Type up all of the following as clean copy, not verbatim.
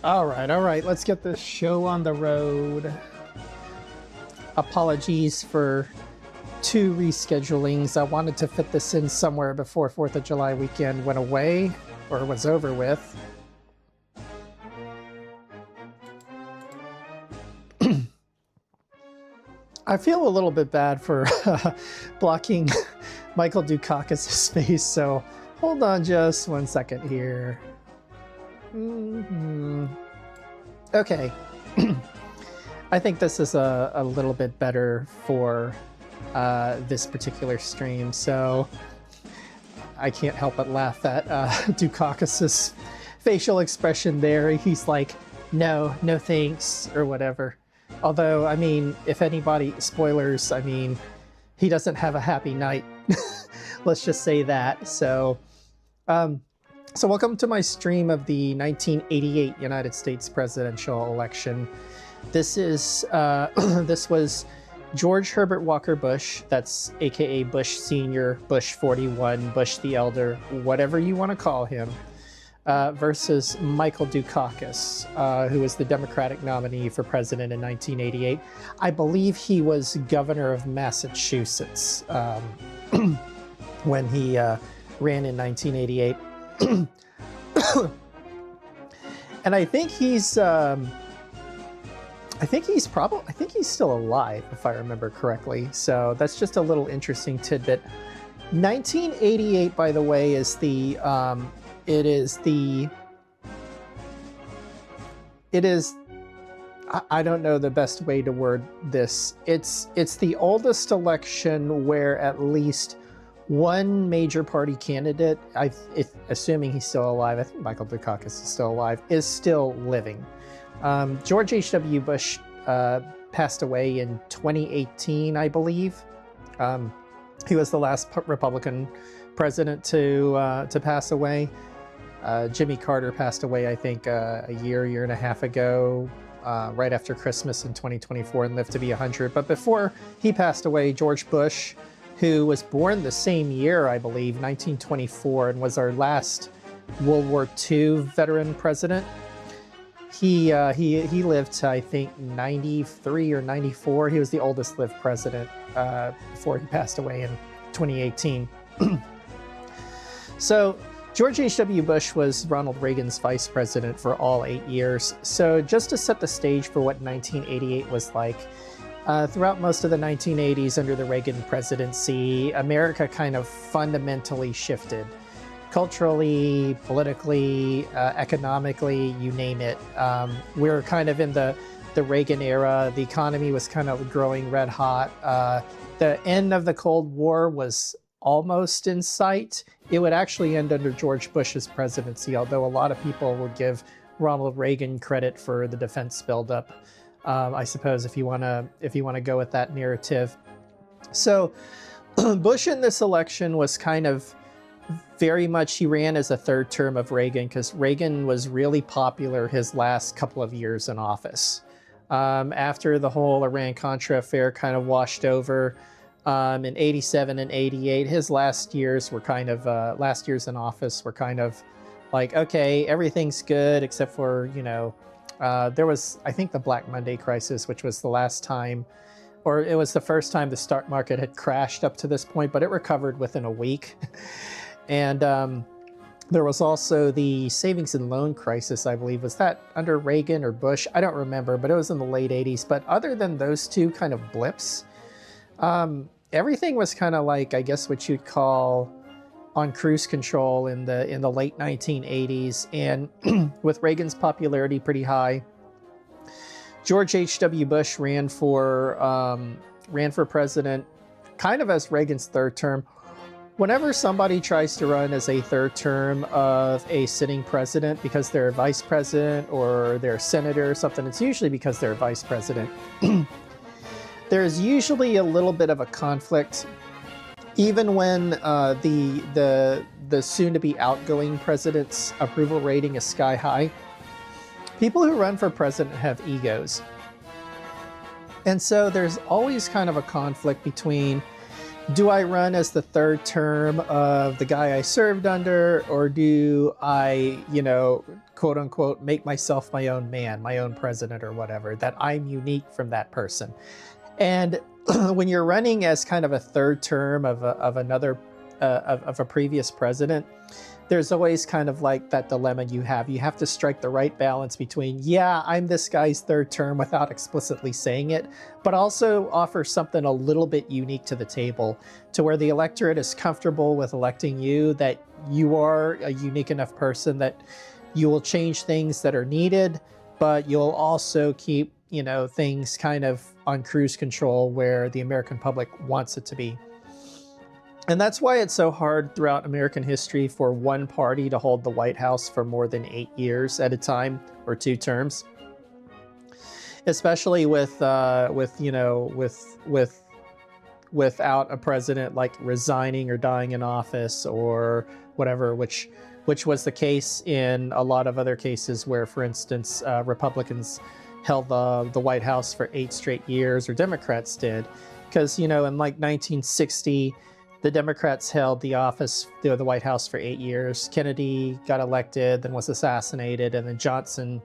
All right. Let's get this show on the road. Apologies for 2 reschedulings. I wanted to fit this in somewhere before 4th of July weekend went away or was over with. I feel a little bit bad for blocking Michael Dukakis' face, so hold on just 1 second here. Okay. I think this is a little bit better for this particular stream, so I can't help but laugh at Dukakis' facial expression there. He's like, no thanks, or whatever. Although, I mean, if anybody, spoilers, I mean, he doesn't have a happy night. Let's just say that. So welcome to my stream of the 1988 United States presidential election. This is, this was George Herbert Walker Bush, that's AKA Bush Sr., Bush 41, Bush the Elder, whatever you want to call him, versus Michael Dukakis, who was the Democratic nominee for president in 1988. I believe he was governor of Massachusetts when he ran in 1988. And I think he's still alive, if I remember correctly. So that's just a little interesting tidbit. 1988, by the way, is the it is I don't know the best way to word this. It's the oldest election where at least one major party candidate, assuming he's still alive, I think Michael Dukakis is still alive, is still living. George H.W. Bush passed away in 2018, I believe. He was the last Republican president to pass away. Jimmy Carter passed away, I think, a year and a half ago, right after Christmas in 2024, and lived to be 100. But before he passed away, George Bush, who was born the same year, I believe, 1924, and was our last World War II veteran president, he lived to, I think, 93 or 94. He was the oldest lived president before he passed away in 2018. So George H.W. Bush was Ronald Reagan's vice president for all 8 years. So just to set the stage for what 1988 was like, throughout most of the 1980s under the Reagan presidency, America kind of fundamentally shifted. Culturally, politically, economically, you name it. We were kind of in the Reagan era. The economy was kind of growing red hot. The end of the Cold War was almost in sight. It would actually end under George Bush's presidency, although a lot of people would give Ronald Reagan credit for the defense buildup. I suppose if you want to go with that narrative. So Bush in this election was kind of very much, he ran as a third term of Reagan because Reagan was really popular his last couple of years in office. After the whole Iran-Contra affair kind of washed over in 87 and 88, his last years in office were kind of like, okay, everything's good except for, there was, I think, the Black Monday crisis, which was the last time, or it was the first time the stock market had crashed up to this point, but it recovered within a week. And there was also the savings and loan crisis, I believe. Was that under Reagan or Bush? I don't remember, but it was in the late 80s. But other than those two kind of blips, everything was kind of like, I guess, what you'd call on cruise control in the late 1980s. And with Reagan's popularity pretty high, George H.W. Bush ran for president kind of as Reagan's third term. Whenever somebody tries to run as a third term of a sitting president because they're a vice president or they're a senator or something, it's usually because they're a vice president. There's usually a little bit of a conflict, even when the soon-to-be outgoing president's approval rating is sky high. People who run for president have egos. And so there's always kind of a conflict between do I run as the third term of the guy I served under, or do I, quote unquote, make myself my own man, my own president or whatever, that I'm unique from that person? And when you're running as kind of a third term of a previous president, there's always kind of like that dilemma you have. You have to strike the right balance between, yeah, I'm this guy's third term without explicitly saying it, but also offer something a little bit unique to the table to where the electorate is comfortable with electing you, that you are a unique enough person that you will change things that are needed, but you'll also keep, things kind of on cruise control where the American public wants it to be. And that's why it's so hard throughout American history for one party to hold the White House for more than 8 years at a time, or 2 terms, especially without a president like resigning or dying in office or whatever, which was the case in a lot of other cases where, for instance, Republicans held the White House for 8 straight years, or Democrats did, because in like 1960. The Democrats held the White House for 8 years. Kennedy got elected, then was assassinated, and then Johnson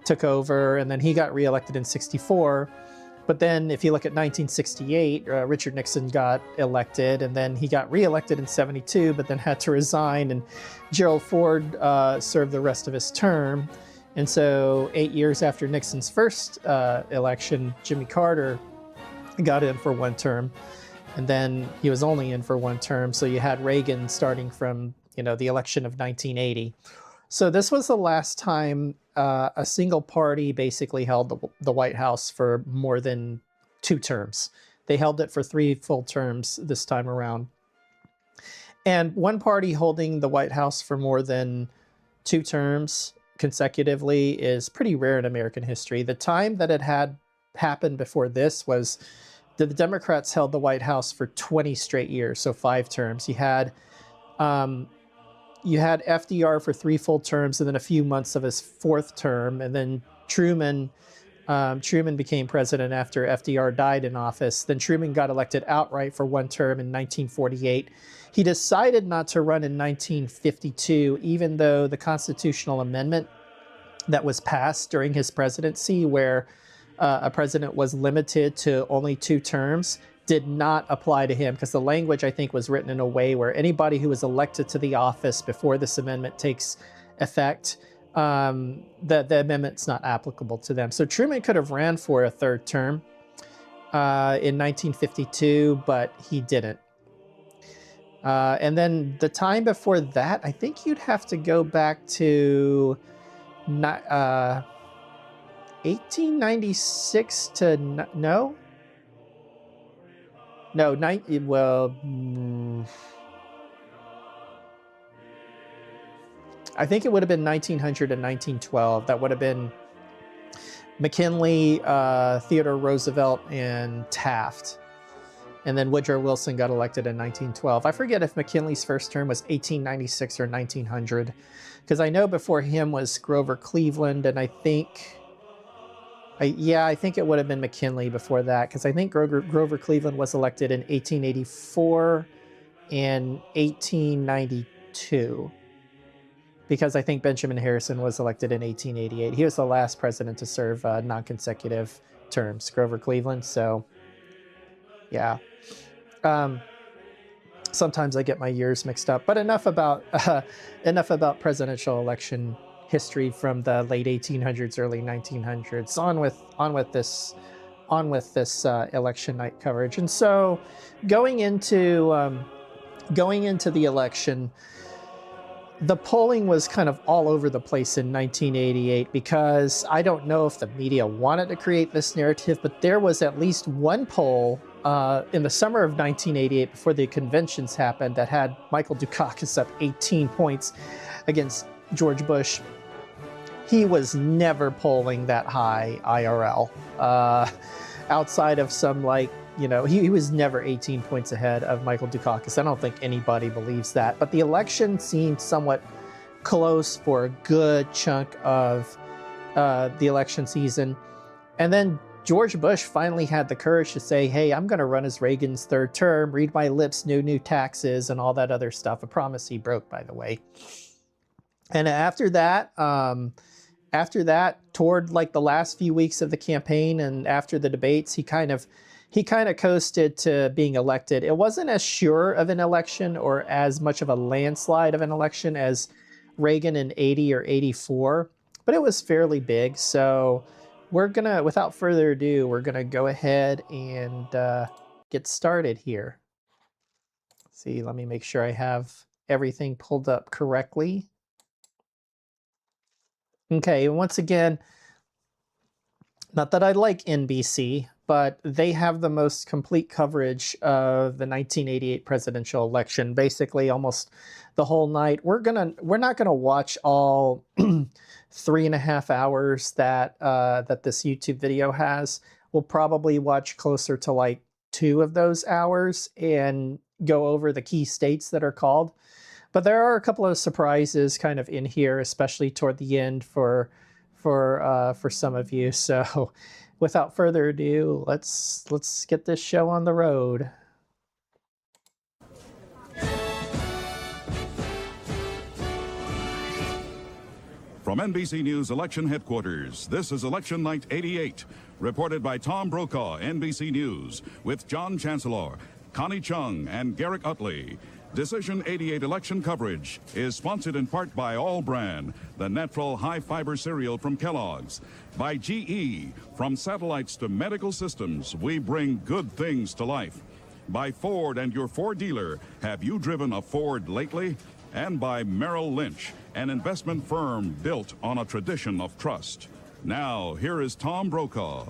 took over, and then he got reelected in 64. But then if you look at 1968, Richard Nixon got elected, and then he got reelected in 72, but then had to resign, and Gerald Ford served the rest of his term. And so 8 years after Nixon's first election, Jimmy Carter got in for 1 term. And then he was only in for 1 term. So you had Reagan starting from, the election of 1980. So this was the last time a single party basically held the White House for more than 2 terms. They held it for 3 full terms this time around. And one party holding the White House for more than 2 terms consecutively is pretty rare in American history. The time that it had happened before this was the Democrats held the White House for 20 straight years, so 5 terms. You had FDR for 3 full terms, and then a few months of his 4th term, and then Truman became president after FDR died in office. Then Truman got elected outright for 1 term in 1948. He decided not to run in 1952, even though the constitutional amendment that was passed during his presidency, where a president was limited to only 2 terms, did not apply to him, because the language, I think, was written in a way where anybody who was elected to the office before this amendment takes effect, the amendment's not applicable to them. So Truman could have ran for a 3rd term in 1952, but he didn't. And then the time before that, I think you'd have to go back to 1896 to I think it would have been 1900 and 1912. That would have been McKinley, Theodore Roosevelt, and Taft. And then Woodrow Wilson got elected in 1912. I forget if McKinley's first term was 1896 or 1900, because I know before him was Grover Cleveland, and I think it would have been McKinley before that, because I think Grover Cleveland was elected in 1884 and 1892, because I think Benjamin Harrison was elected in 1888. He was the last president to serve non-consecutive terms, Grover Cleveland. So, yeah. Sometimes I get my years mixed up, but enough about presidential election history from the late 1800s, early 1900s. On with this election night coverage. And so, going into the election, the polling was kind of all over the place in 1988, because I don't know if the media wanted to create this narrative, but there was at least one poll in the summer of 1988, before the conventions happened, that had Michael Dukakis up 18 points against George Bush. He was never polling that high IRL. Outside of some, he was never 18 points ahead of Michael Dukakis. I don't think anybody believes that. But the election seemed somewhat close for a good chunk of the election season. And then George Bush finally had the courage to say, hey, I'm going to run as Reagan's third term, read my lips, no new taxes, and all that other stuff. A promise he broke, by the way. And after that, toward like the last few weeks of the campaign and after the debates, he kind of coasted to being elected. It wasn't as sure of an election or as much of a landslide of an election as Reagan in 80 or 84, but it was fairly big. So we're gonna, without further ado, we're gonna go ahead and get started here. See, let me make sure I have everything pulled up correctly. Okay, and once again, not that I like NBC, but they have the most complete coverage of the 1988 presidential election, basically almost the whole night. We're not gonna watch all 3.5 hours that that this YouTube video has. We'll probably watch closer to like 2 of those hours and go over the key states that are called. But there are a couple of surprises kind of in here, especially toward the end for some of you. So without further ado, let's get this show on the road. From NBC News Election Headquarters, this is Election Night 88, reported by Tom Brokaw, NBC News, with John Chancellor, Connie Chung, and Garrick Utley. Decision 88 election coverage is sponsored in part by All Bran, the natural high-fiber cereal from Kellogg's, by GE, from satellites to medical systems, we bring good things to life, by Ford and your Ford dealer, have you driven a Ford lately? And by Merrill Lynch, an investment firm built on a tradition of trust. Now, here is Tom Brokaw.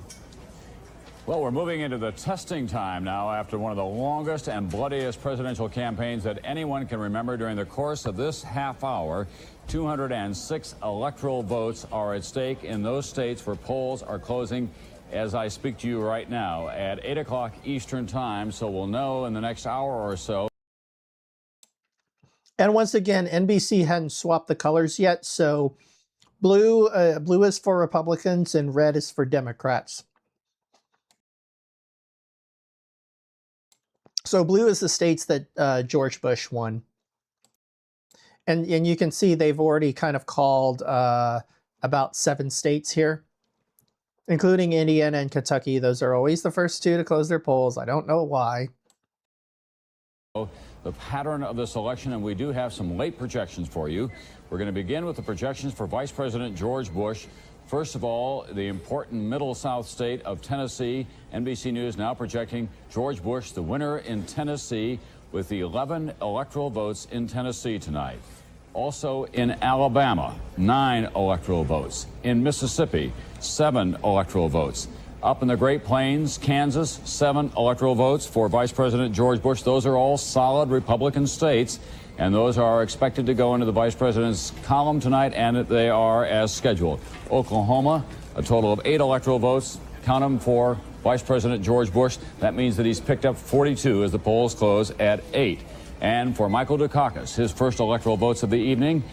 Well, we're moving into the testing time now after one of the longest and bloodiest presidential campaigns that anyone can remember. During the course of this half hour, 206 electoral votes are at stake in those states where polls are closing as I speak to you right now at 8 o'clock Eastern time. So we'll know in the next hour or so. And once again, NBC hadn't swapped the colors yet. So blue is for Republicans and red is for Democrats. So blue is the states that George Bush won. And you can see they've already kind of called about 7 states here, including Indiana and Kentucky. Those are always the first 2 to close their polls. I don't know why. The pattern of this election, and we do have some late projections for you. We're going to begin with the projections for Vice President George Bush. First of all, the important Middle South state of Tennessee. NBC News now projecting George Bush the winner in Tennessee with the 11 electoral votes in Tennessee tonight. Also in Alabama, 9 electoral votes. In Mississippi, 7 electoral votes. Up in the Great Plains, Kansas, 7 electoral votes for Vice President George Bush. Those are all solid Republican states, and those are expected to go into the Vice President's column tonight, and they are as scheduled. Oklahoma, a total of 8 electoral votes. Count them for Vice President George Bush. That means that he's picked up 42 as the polls close at 8. And for Michael Dukakis, his first electoral votes of the evening,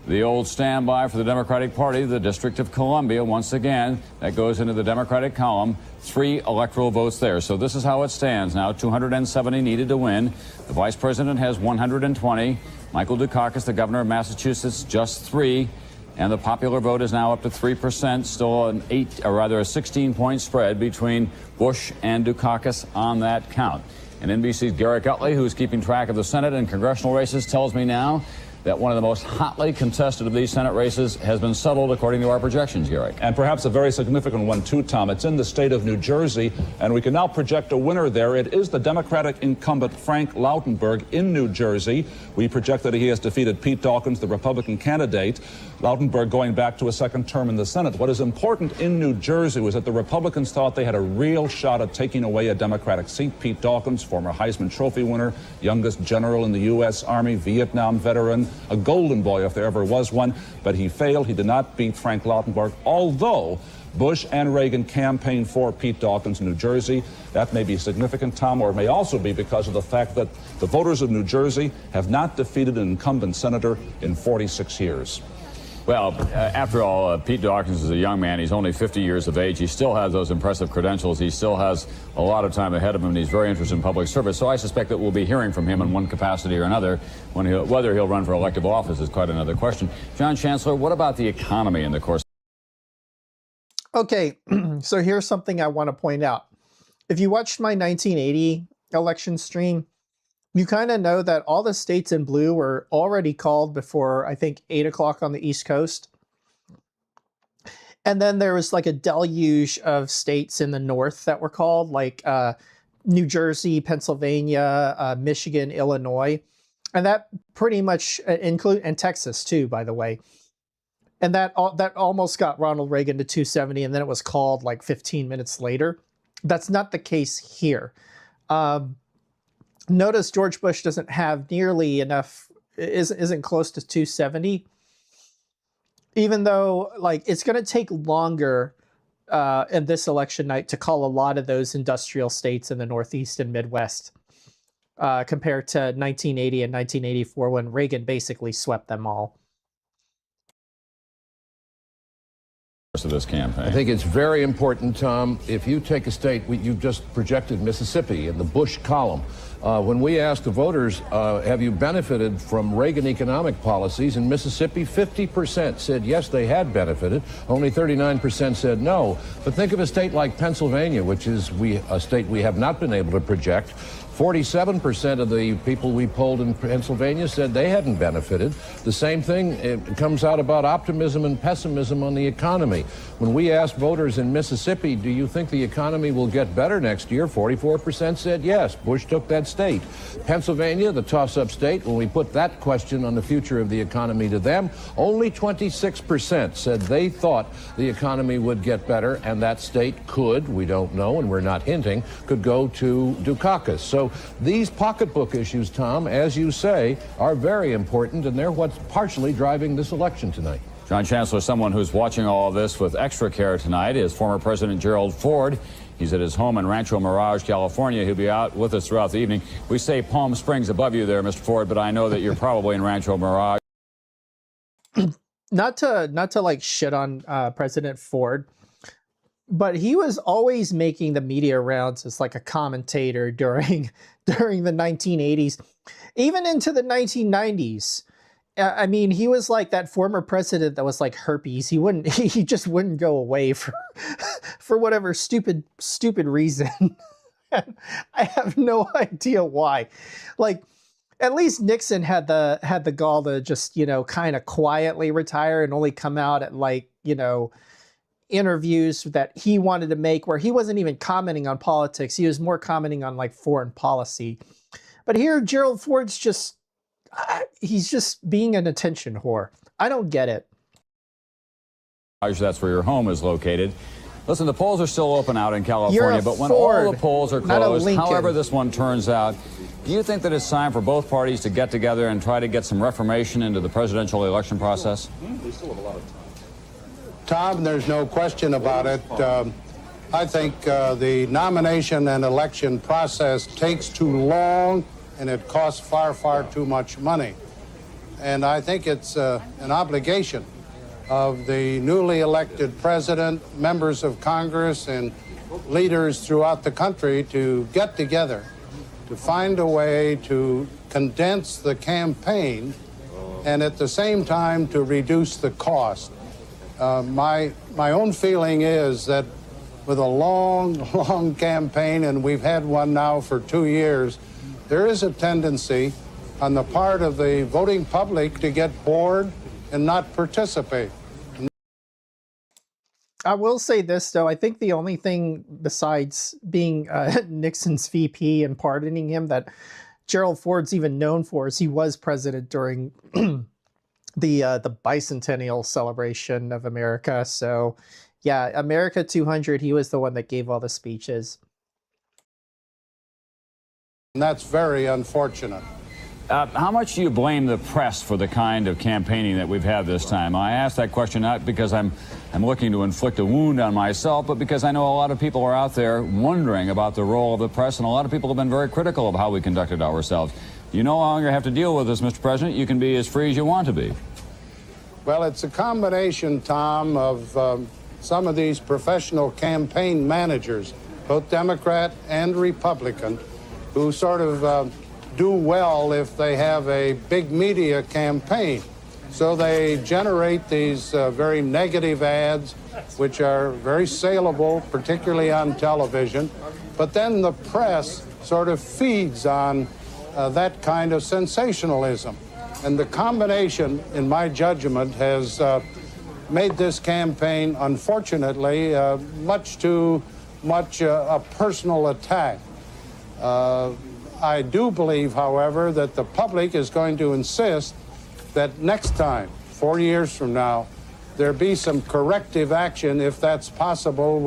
the old standby for the Democratic Party, the District of Columbia, once again, that goes into the Democratic column, 3 electoral votes there. So this is how it stands now. 270 needed to win. The Vice President has 120. Michael Dukakis, the governor of Massachusetts, just 3. And the popular vote is now up to 3%, still an 16-point spread between Bush and Dukakis on that count. And NBC's Garrick Utley, who's keeping track of the Senate and congressional races, tells me now that one of the most hotly contested of these Senate races has been settled according to our projections, Garrick. And perhaps a very significant one, too, Tom. It's in the state of New Jersey, and we can now project a winner there. It is the Democratic incumbent Frank Lautenberg in New Jersey. We project that he has defeated Pete Dawkins, the Republican candidate. Lautenberg going back to a second term in the Senate. What is important in New Jersey was that the Republicans thought they had a real shot at taking away a Democratic seat. Pete Dawkins, former Heisman Trophy winner, youngest general in the U.S. Army, Vietnam veteran, a golden boy if there ever was one, but he failed. He did not beat Frank Lautenberg, although Bush and Reagan campaigned for Pete Dawkins in New Jersey. That may be significant, Tom, or it may also be because of the fact that the voters of New Jersey have not defeated an incumbent senator in 46 years. Well, after all, Pete Dawkins is a young man. He's only 50 years of age. He still has those impressive credentials. He still has a lot of time ahead of him, and he's very interested in public service. So I suspect that we'll be hearing from him in one capacity or another. Whether he'll run for elective office is quite another question. John Chancellor, what about the economy in the course? Okay, so here's something I want to point out. If you watched my 1980 election stream, you kind of know that all the states in blue were already called before, I think, 8 o'clock on the East Coast. And then there was like a deluge of states in the North that were called, like New Jersey, Pennsylvania, Michigan, Illinois. And that pretty much and Texas too, by the way. And that almost got Ronald Reagan to 270, and then it was called like 15 minutes later. That's not the case here. Notice George Bush doesn't have nearly enough, isn't close to 270, even though like it's going to take longer in this election night to call a lot of those industrial states in the Northeast and Midwest compared to 1980 and 1984 when Reagan basically swept them all. Of this campaign. I think it's very important, Tom. If you take a state, you've just projected Mississippi in the Bush column. When we asked the voters, have you benefited from Reagan economic policies in Mississippi, 50% said yes, they had benefited. Only 39% said no. But think of a state like Pennsylvania, which is a state we have not been able to project. 47% of the people we polled in Pennsylvania said they hadn't benefited. The same thing it comes out about optimism and pessimism on the economy. When we asked voters in Mississippi, do you think the economy will get better next year? 44% said yes. Bush took that state. Pennsylvania, the toss-up state, when we put that question on the future of the economy to them, only 26% said they thought the economy would get better, and that state could, we don't know, and we're not hinting, could go to Dukakis. So these pocketbook issues, Tom, as you say, are very important, and they're what's partially driving this election tonight. John Chancellor, someone who's watching all of this with extra care tonight is former President Gerald Ford. He's at his home in Rancho Mirage, California. He'll be out with us throughout the evening. We say Palm Springs above you there, Mr. Ford, but I know that you're probably in Rancho Mirage. Not to like shit on President Ford, but he was always making the media rounds as like a commentator during the 1980s, even into the 1990s. I mean, he was like that former president that was like herpes. He just wouldn't go away for whatever stupid reason. I have no idea why. Like, at least Nixon had the gall to just, kind of quietly retire and only come out at like, interviews that he wanted to make where he wasn't even commenting on politics. He was more commenting on like foreign policy. But here, Gerald Ford's he's just being an attention whore. I don't get it. That's where your home is located. Listen, the polls are still open out in California, but when all the polls are closed, however this one turns out, do you think that it's time for both parties to get together and try to get some reformation into the presidential election process? We still have a lot of time. Tom, there's no question about it. I think the nomination and election process takes too long, and it costs far, far too much money. And I think it's an obligation of the newly elected president, members of Congress, and leaders throughout the country to get together, to find a way to condense the campaign, and at the same time to reduce the cost. My own feeling is that with a long campaign, and we've had one now for 2 years, there is a tendency on the part of the voting public to get bored and not participate. I will say this, though. I think the only thing besides being Nixon's VP and pardoning him that Gerald Ford's even known for is he was president during the bicentennial celebration of America. So, yeah, America 200, he was the one that gave all the speeches. And that's very unfortunate. How much do you blame the press for the kind of campaigning that we've had this time? I ask that question not because I'm looking to inflict a wound on myself, but because I know a lot of people are out there wondering about the role of the press, and a lot of people have been very critical of how we conducted ourselves. You no longer have to deal with this, Mr. President. You can be as free as you want to be. Well, it's a combination, Tom, of some of these professional campaign managers, both Democrat and Republican, who sort of do well if they have a big media campaign. So they generate these very negative ads, which are very saleable, particularly on television. But then the press sort of feeds on that kind of sensationalism. And the combination, in my judgment, has made this campaign, unfortunately, much too much a personal attack. I do believe, however, that the public is going to insist that next time, 4 years from now, there be some corrective action, if that's possible,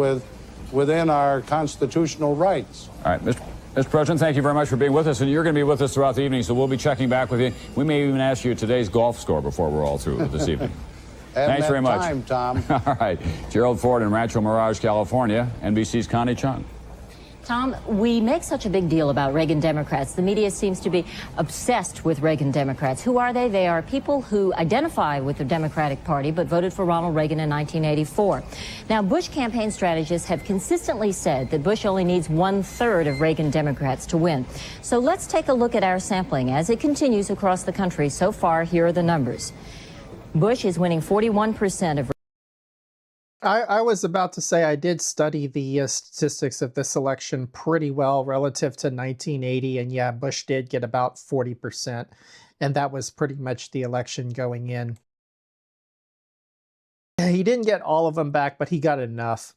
within our constitutional rights. All right, Mr. President, thank you very much for being with us, and you're going to be with us throughout the evening, so we'll be checking back with you. We may even ask you today's golf score before we're all through this evening. Thanks very much. Time, Tom. All right, Gerald Ford in Rancho Mirage, California. NBC's Connie Chung. Tom, we make such a big deal about Reagan Democrats. The media seems to be obsessed with Reagan Democrats. Who are they? They are people who identify with the Democratic Party but voted for Ronald Reagan in 1984. Now, Bush campaign strategists have consistently said that Bush only needs 1/3 of Reagan Democrats to win. So let's take a look at our sampling as it continues across the country. So far, here are the numbers. Bush is winning 41% of. I was about to say I did study the statistics of this election pretty well relative to 1980, and yeah, Bush did get about 40%, and that was pretty much the election going in. He didn't get all of them back, but he got enough.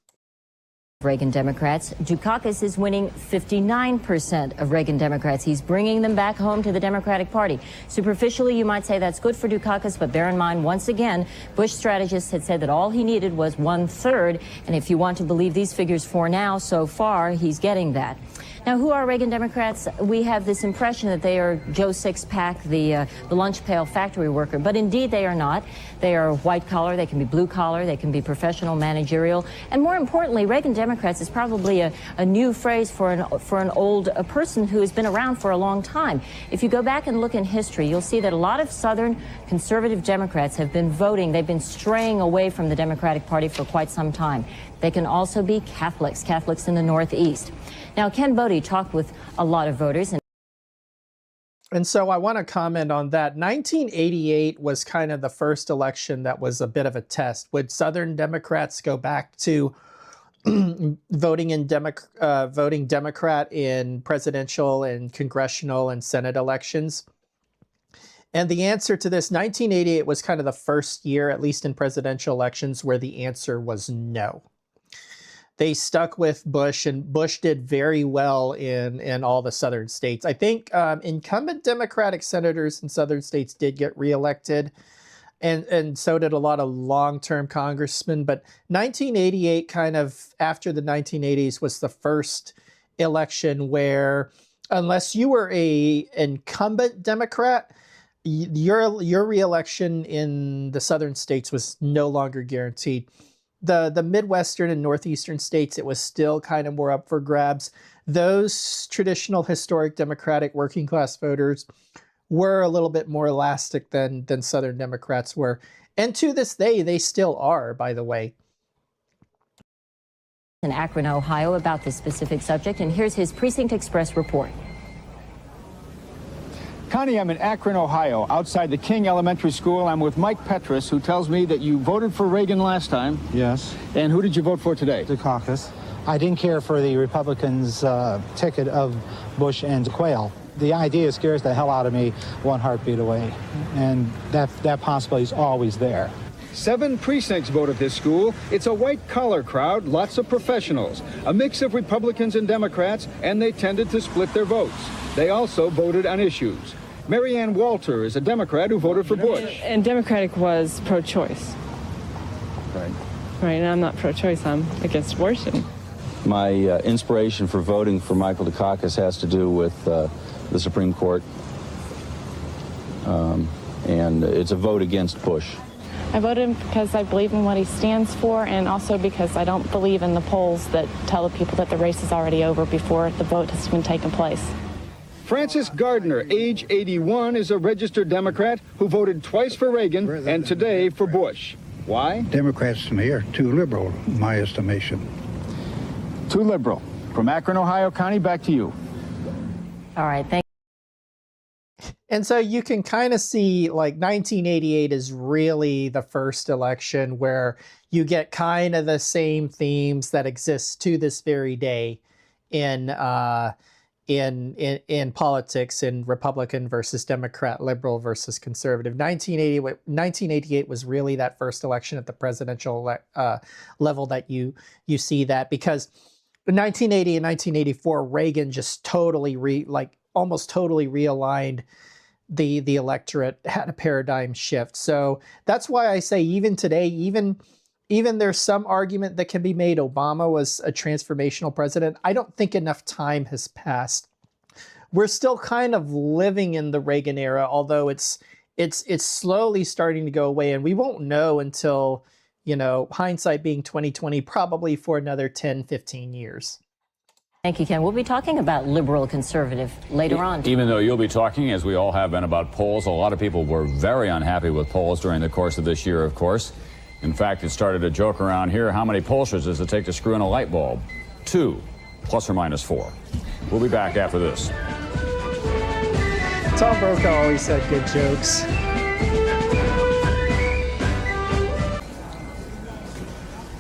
Reagan Democrats. Dukakis is winning 59% of Reagan Democrats. He's bringing them back home to the Democratic Party. Superficially, you might say that's good for Dukakis, but bear in mind, once again, Bush strategists had said that all he needed was 1/3, and if you want to believe these figures for now, so far, he's getting that. Now, who are Reagan Democrats? We have this impression that they are Joe Sixpack, the lunch pail factory worker, but indeed they are not. They are white collar, they can be blue collar, they can be professional, managerial, and more importantly, Reagan Democrats is probably a new phrase for an old person who has been around for a long time. If you go back and look in history, you'll see that a lot of Southern conservative Democrats have been voting. They've been straying away from the Democratic Party for quite some time. They can also be Catholics in the Northeast. Now, Ken Bodie talked with a lot of voters. And so I want to comment on that. 1988 was kind of the first election that was a bit of a test. Would Southern Democrats go back to voting Democrat in presidential and congressional and Senate elections? And the answer to this, 1988 was kind of the first year, at least in presidential elections, where the answer was no. They stuck with Bush, and Bush did very well in all the southern states. I think incumbent Democratic senators in southern states did get reelected, and so did a lot of long-term congressmen. But 1988, kind of after the 1980s, was the first election where, unless you were an incumbent Democrat, your reelection in the southern states was no longer guaranteed. The Midwestern and Northeastern states, it was still kind of more up for grabs. Those traditional historic Democratic working class voters were a little bit more elastic than Southern Democrats were. And to this day, they still are, by the way. In Akron, Ohio, about this specific subject, and here's his Precinct Express report. Connie, I'm in Akron, Ohio, outside the King Elementary School. I'm with Mike Petrus, who tells me that you voted for Reagan last time. Yes. And who did you vote for today? Dukakis. I didn't care for the Republicans' ticket of Bush and Quayle. The idea scares the hell out of me one heartbeat away, and that possibility is always there. 7 precincts vote at this school. It's a white-collar crowd, lots of professionals, a mix of Republicans and Democrats, and they tended to split their votes. They also voted on issues. Marianne Walter is a Democrat who voted for Bush. And Democratic was pro-choice. Right. Right, and I'm not pro-choice, I'm against abortion. My inspiration for voting for Michael Dukakis has to do with the Supreme Court, and it's a vote against Bush. I voted because I believe in what he stands for, and also because I don't believe in the polls that tell the people that the race is already over before the vote has even taken place. Francis Gardner, age 81, is a registered Democrat who voted twice for Reagan and today for Bush. Why? Democrats from here are too liberal, in my estimation. Too liberal. From Akron, Ohio County, back to you. All right, thank you. And so you can kind of see like 1988 is really the first election where you get kind of the same themes that exist to this very day in politics, in Republican versus Democrat, liberal versus conservative. 1988 was really that first election at the presidential level that you see that, because in 1980 and 1984, Reagan just totally almost totally realigned the electorate, had a paradigm shift. So that's why I say even today, even there's some argument that can be made Obama was a transformational president. I don't think enough time has passed. We're still kind of living in the Reagan era, although it's slowly starting to go away, and we won't know until, hindsight being 2020, probably for another 10, 15 years. Thank you, Ken. We'll be talking about liberal conservative later on. Even though you'll be talking, as we all have been, about polls, a lot of people were very unhappy with polls during the course of this year, of course. In fact, it started a joke around here. How many pollsters does it take to screw in a light bulb? 2, plus or minus 4. We'll be back after this. Tom Brokaw always said good jokes.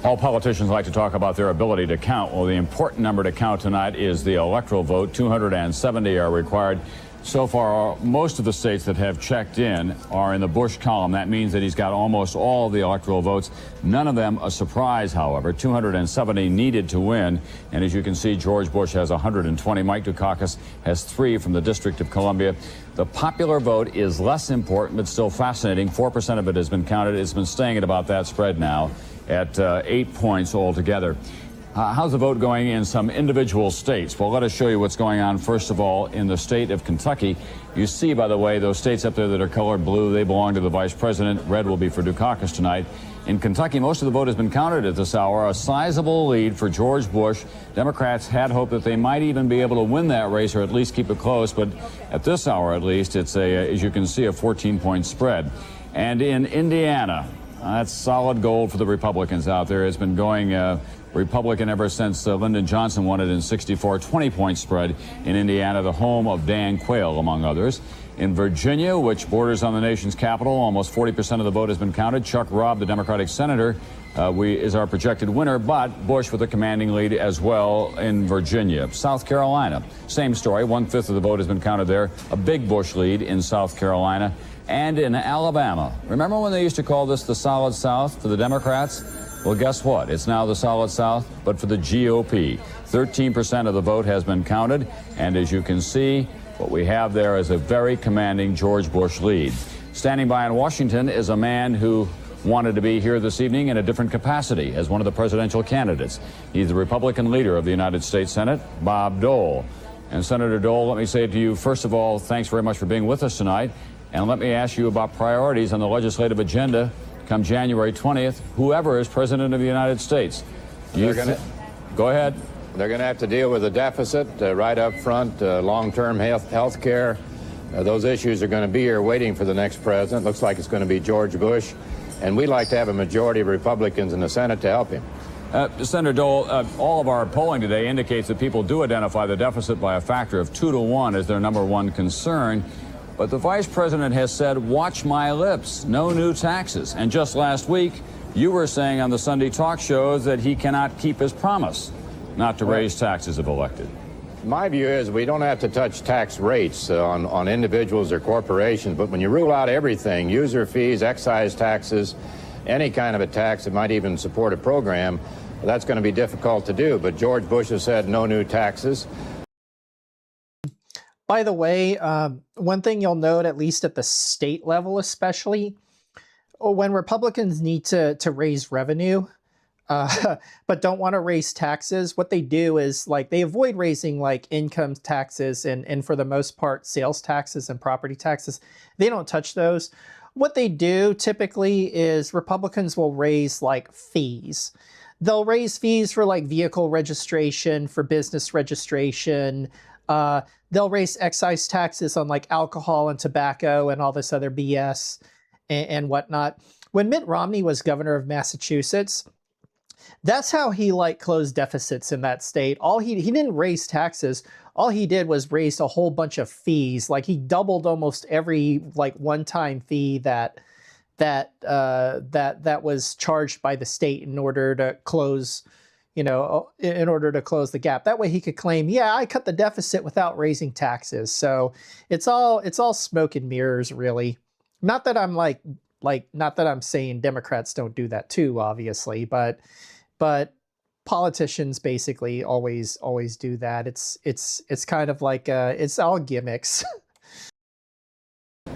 All politicians like to talk about their ability to count. Well, the important number to count tonight is the electoral vote. 270 are required. So far, most of the states that have checked in are in the Bush column. That means that he's got almost all of the electoral votes. None of them a surprise, however. 270 needed to win. And as you can see, George Bush has 120. Mike Dukakis has 3 from the District of Columbia. The popular vote is less important, but still fascinating. 4% of it has been counted. It's been staying at about that spread now, at 8 points altogether. How's the vote going in some individual states? Well, let us show you what's going on, first of all, in the state of Kentucky. You see, by the way, those states up there that are colored blue, they belong to the vice president. Red will be for Dukakis tonight. In Kentucky, most of the vote has been counted at this hour. A sizable lead for George Bush. Democrats had hoped that they might even be able to win that race, or at least keep it close. But at this hour, at least, it's as you can see, a 14-point spread. And in Indiana, that's solid gold for the Republicans out there. It's been going Republican ever since Lyndon Johnson won it in '64. 20-point spread in Indiana, the home of Dan Quayle, among others. In Virginia, which borders on the nation's capital, almost 40% of the vote has been counted. Chuck Robb, the Democratic senator, is our projected winner, but Bush with a commanding lead as well in Virginia. South Carolina, same story. 1/5 of the vote has been counted there. A big Bush lead in South Carolina. And in Alabama, remember when they used to call this the Solid South for the Democrats? Well, guess what? It's now the Solid South, but for the GOP. 13% of the vote has been counted, and as you can see, what we have there is a very commanding George Bush lead. Standing by in Washington is a man who wanted to be here this evening in a different capacity as one of the presidential candidates. He's the Republican leader of the United States Senate, Bob Dole. And Senator Dole, let me say to you, first of all, thanks very much for being with us tonight. And let me ask you about priorities on the legislative agenda come January 20th, whoever is president of the United States. Go ahead. They're going to have to deal with the deficit right up front, long-term health care. Those issues are going to be here waiting for the next president. Looks like it's going to be George Bush. And we'd like to have a majority of Republicans in the Senate to help him. Senator Dole, all of our polling today indicates that people do identify the deficit by a factor of 2 to 1 as their number one concern. But the vice president has said, watch my lips, no new taxes. And just last week, you were saying on the Sunday talk shows that he cannot keep his promise not to raise taxes if elected. My view is we don't have to touch tax rates on individuals or corporations, but when you rule out everything, user fees, excise taxes, any kind of a tax that might even support a program, that's going to be difficult to do. But George Bush has said no new taxes. By the way, one thing you'll note, at least at the state level especially, when Republicans need to raise revenue, but don't want to raise taxes, what they do is they avoid raising income taxes and for the most part sales taxes and property taxes. They don't touch those. What they do typically is Republicans will raise fees. They'll raise fees for vehicle registration, for business registration, They'll raise excise taxes on like alcohol and tobacco and all this other BS and whatnot. When Mitt Romney was governor of Massachusetts, that's how he like closed deficits in that state. He didn't raise taxes. All he did was raise a whole bunch of fees. Like he doubled almost every like one-time fee that was charged by the state in order to close, in order to close the gap. That way he could claim, yeah, I cut the deficit without raising taxes. So it's all smoke and mirrors, really. Not that I'm not that I'm saying Democrats don't do that too, obviously, but politicians basically always do that. It's kind of like it's all gimmicks.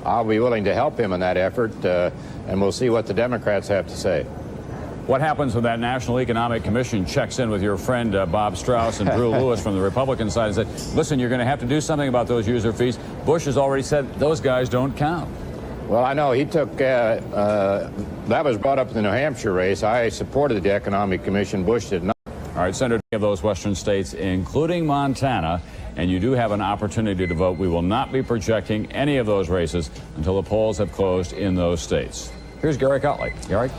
I'll be willing to help him in that effort, and we'll see what the Democrats have to say. What happens when that National Economic Commission checks in with your friend Bob Strauss and Drew Lewis from the Republican side and said, listen, you're going to have to do something about those user fees? Bush has already said those guys don't count. Well, I know he took, that was brought up in the New Hampshire race. I supported the Economic Commission. Bush did not. All right, Senator, of those western states, including Montana, and you do have an opportunity to vote. We will not be projecting any of those races until the polls have closed in those states. Here's Garrick Utley. Garrick?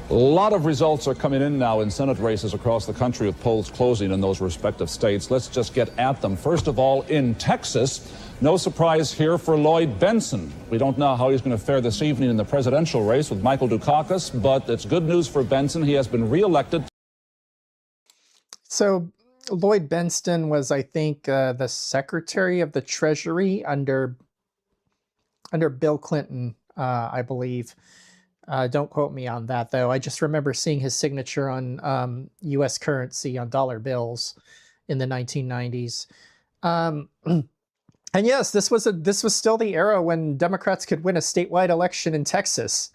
A lot of results are coming in now in Senate races across the country with polls closing in those respective states. Let's just get at them. First of all, in Texas, no surprise here for Lloyd Bentsen. We don't know how he's going to fare this evening in the presidential race with Michael Dukakis, but it's good news for Bentsen. He has been reelected. So Lloyd Bentsen was, I think, the Secretary of the Treasury under Bill Clinton, I believe. Don't quote me on that, though. I just remember seeing his signature on U.S. currency on dollar bills in the 1990s. And yes, this was still the era when Democrats could win a statewide election in Texas.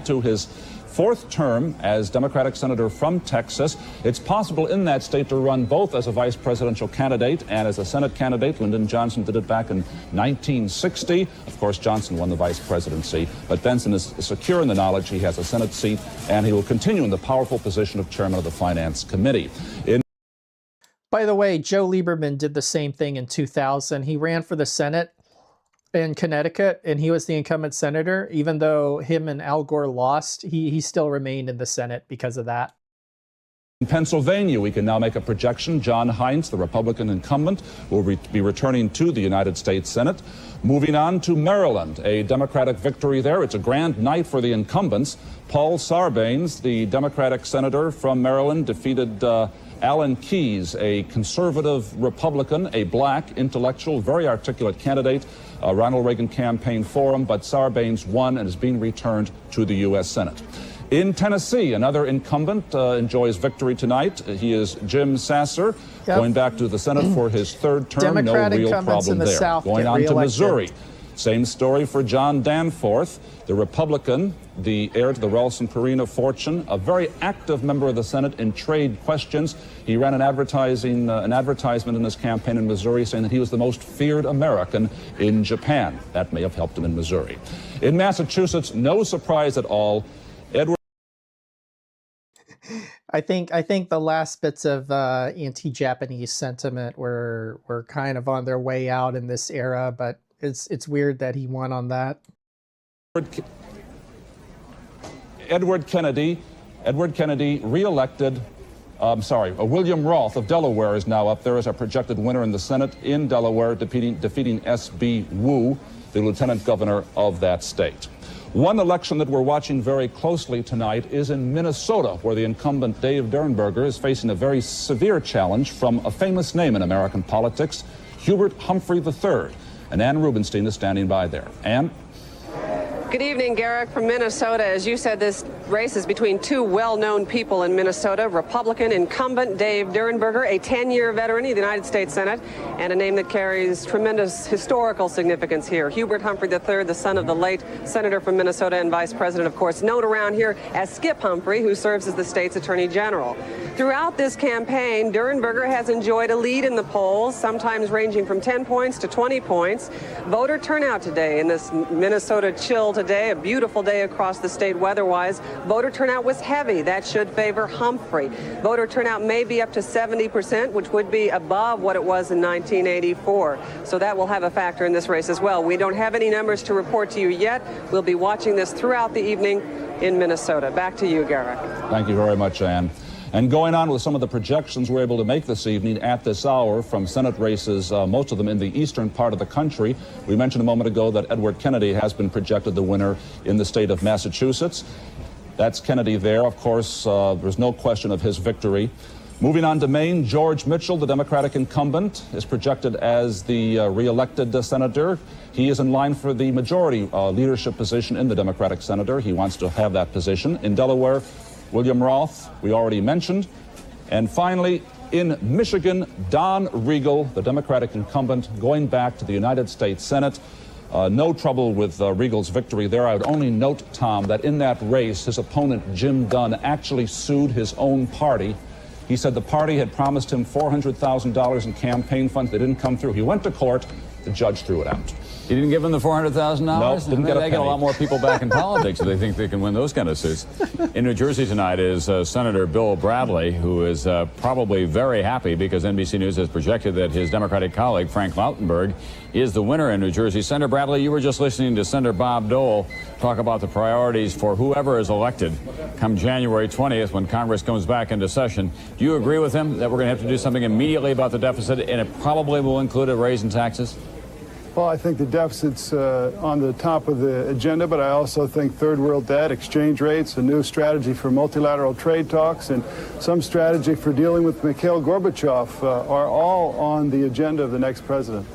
To his fourth term as Democratic senator from Texas. It's possible in that state to run both as a vice presidential candidate and as a Senate candidate. Lyndon Johnson did it back in 1960. Of course, Johnson won the vice presidency, but Bentsen is secure in the knowledge he has a Senate seat, and he will continue in the powerful position of chairman of the Finance Committee. By the way, Joe Lieberman did the same thing in 2000. He ran for the Senate in Connecticut, and he was the incumbent senator. Even though him and Al Gore lost, he still remained in the Senate because of that. In Pennsylvania, we can now make a projection. John Heinz, the Republican incumbent, will be returning to the United States Senate. Moving on to Maryland, a Democratic victory there. It's a grand night for the incumbents. Paul Sarbanes, the Democratic senator from Maryland, defeated Alan Keyes, a conservative Republican, a black, intellectual, very articulate candidate. Ronald Reagan Campaign Forum, but Sarbanes won and is being returned to the U.S. Senate. In Tennessee, another incumbent enjoys victory tonight. He is Jim Sasser, going back to the Senate for his third term. Democrat no real problem the there. South going on to Missouri. Same story for John Danforth, the Republican, the heir to the Ralston-Purina fortune, a very active member of the Senate in trade questions. He ran an advertisement in his campaign in Missouri saying that he was the most feared American in Japan. That may have helped him in Missouri. In Massachusetts, no surprise at all. I think the last bits of anti-Japanese sentiment were kind of on their way out in this era, but it's weird that he won on that. Edward Kennedy reelected. William Roth of Delaware is now up there as a projected winner in the Senate in Delaware, defeating S.B. Wu, the lieutenant governor of that state. One election that we're watching very closely tonight is in Minnesota, where the incumbent Dave Durenberger is facing a very severe challenge from a famous name in American politics, Hubert Humphrey III. And Ann Rubenstein is standing by there. Ann? Good evening, Garrick from Minnesota. As you said, this race is between two well-known people in Minnesota, Republican incumbent Dave Durenberger, a 10-year veteran of the United States Senate, and a name that carries tremendous historical significance here. Hubert Humphrey III, the son of the late senator from Minnesota and vice president, of course, known around here as Skip Humphrey, who serves as the state's attorney general. Throughout this campaign, Durenberger has enjoyed a lead in the polls, sometimes ranging from 10 points to 20 points. Voter turnout today in this Minnesota chill to day, a beautiful day across the state weather-wise. Voter turnout was heavy. That should favor Humphrey. Voter turnout may be up to 70%, which would be above what it was in 1984. So that will have a factor in this race as well. We don't have any numbers to report to you yet. We'll be watching this throughout the evening in Minnesota. Back to you, Garrick. Thank you very much, Ann. And going on with some of the projections we're able to make this evening at this hour from Senate races, most of them in the eastern part of the country. We mentioned a moment ago that Edward Kennedy has been projected the winner in the state of Massachusetts. That's Kennedy there. Of course, there's no question of his victory. Moving on to Maine, George Mitchell, the Democratic incumbent, is projected as the re-elected senator. He is in line for the majority leadership position in the Democratic senator. He wants to have that position. In Delaware, William Roth, we already mentioned. And finally, in Michigan, Don Regal, the Democratic incumbent, going back to the United States Senate. No trouble with Regal's victory there. I would only note, Tom, that in that race, his opponent, Jim Dunn, actually sued his own party. He said the party had promised him $400,000 in campaign funds. They didn't come through. He went to court. The judge threw it out. He didn't give them the $400,000? No, didn't get a penny. They get a lot more people back in politics if they think they can win those kind of suits. In New Jersey tonight is Senator Bill Bradley, who is probably very happy because NBC News has projected that his Democratic colleague, Frank Lautenberg, is the winner in New Jersey. Senator Bradley, you were just listening to Senator Bob Dole talk about the priorities for whoever is elected come January 20th when Congress comes back into session. Do you agree with him that we're going to have to do something immediately about the deficit, and it probably will include a raise in taxes? Well, I think the deficit's on the top of the agenda, but I also think third world debt, exchange rates, a new strategy for multilateral trade talks, and some strategy for dealing with Mikhail Gorbachev are all on the agenda of the next president.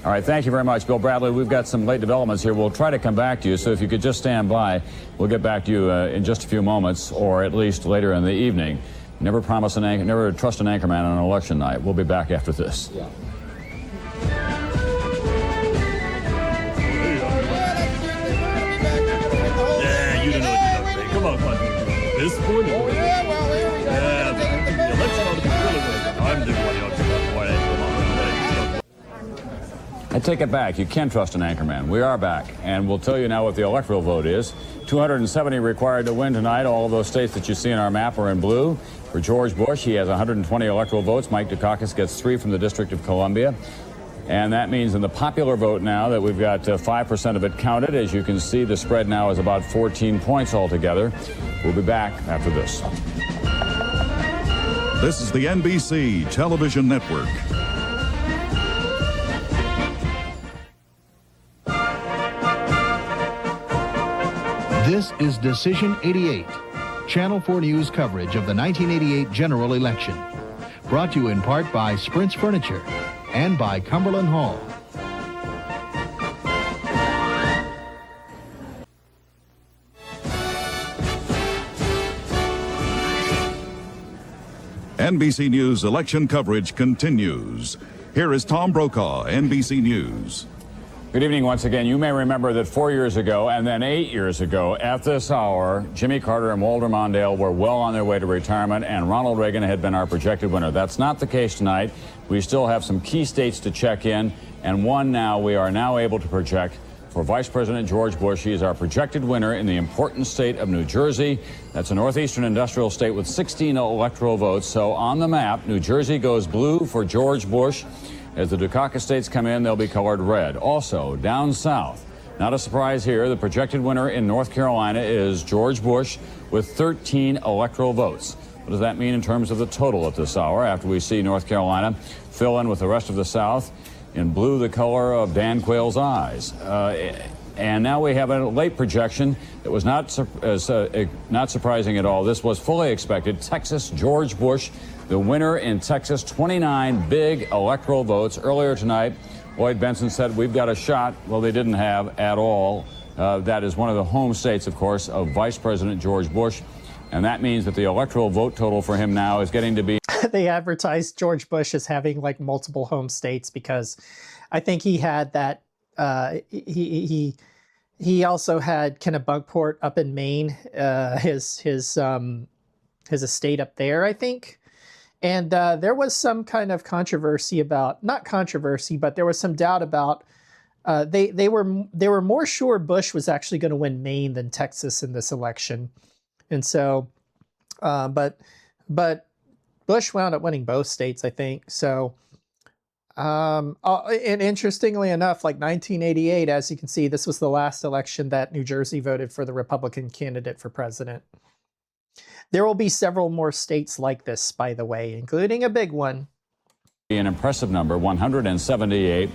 All right, thank you very much, Bill Bradley. We've got some late developments here. We'll try to come back to you, so if you could just stand by, we'll get back to you in just a few moments, or at least later in the evening. Never trust an anchorman on an election night. We'll be back after this. Yeah. Come on, this one. Oh, yeah, well, here we go. Yeah, the election ought to be really good. I'm doing what you I take it back. You can trust an anchorman. We are back, and we'll tell you now what the electoral vote is. 270 required to win tonight. All of those states that you see in our map are in blue. For George Bush, he has 120 electoral votes. Mike Dukakis gets 3 from the District of Columbia. And that means in the popular vote now that we've got 5% of it counted. As you can see, the spread now is about 14 points altogether. We'll be back after this. This is the NBC Television Network. This is Decision 88, Channel 4 News coverage of the 1988 general election. Brought to you in part by Sprint's Furniture and by Cumberland Hall. NBC News election coverage continues. Here is Tom Brokaw, NBC News. Good evening once again. You may remember that 4 years ago and then 8 years ago at this hour, Jimmy Carter and Walter Mondale were well on their way to retirement and Ronald Reagan had been our projected winner. That's not the case tonight. We still have some key states to check in, and one now we are now able to project for Vice President George Bush. He is our projected winner in the important state of New Jersey. That's a northeastern industrial state with 16 electoral votes. So on the map, New Jersey goes blue for George Bush. As the Dukakis states come in, they'll be colored red. Also, down south, not a surprise here, the projected winner in North Carolina is George Bush with 13 electoral votes. What does that mean in terms of the total at this hour after we see North Carolina fill in with the rest of the South in blue, the color of Dan Quayle's eyes? And now we have a late projection that was not surprising at all. This was fully expected. Texas, George Bush, the winner in Texas, 29 big electoral votes. Earlier tonight, Lloyd Bentsen said we've got a shot. Well, they didn't have at all. That is one of the home states, of course, of Vice President George Bush. And that means that the electoral vote total for him now is getting to be... They advertised George Bush as having like multiple home states because I think he had that... He also had Kennebunkport up in Maine, his estate up there, I think. And there was some kind of controversy about, not controversy, but there was some doubt about they were more sure Bush was actually going to win Maine than Texas in this election, and so, but Bush wound up winning both states, I think. So, and interestingly enough, like 1988, as you can see, this was the last election that New Jersey voted for the Republican candidate for president. There will be several more states like this, by the way, including a big one. An impressive number, 178.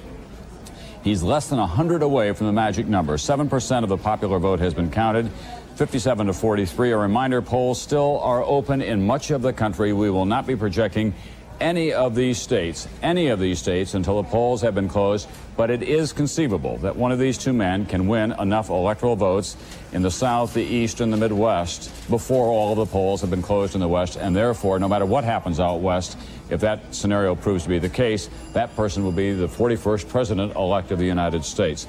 He's less than 100 away from the magic number. 7% of the popular vote has been counted, 57 to 43. A reminder, polls still are open in much of the country. We will not be projecting any of these states until the polls have been closed, but it is conceivable that one of these two men can win enough electoral votes in the South, the East, and the Midwest before all of the polls have been closed in the West, and therefore, no matter what happens out West, if that scenario proves to be the case, that person will be the 41st president-elect of the United States.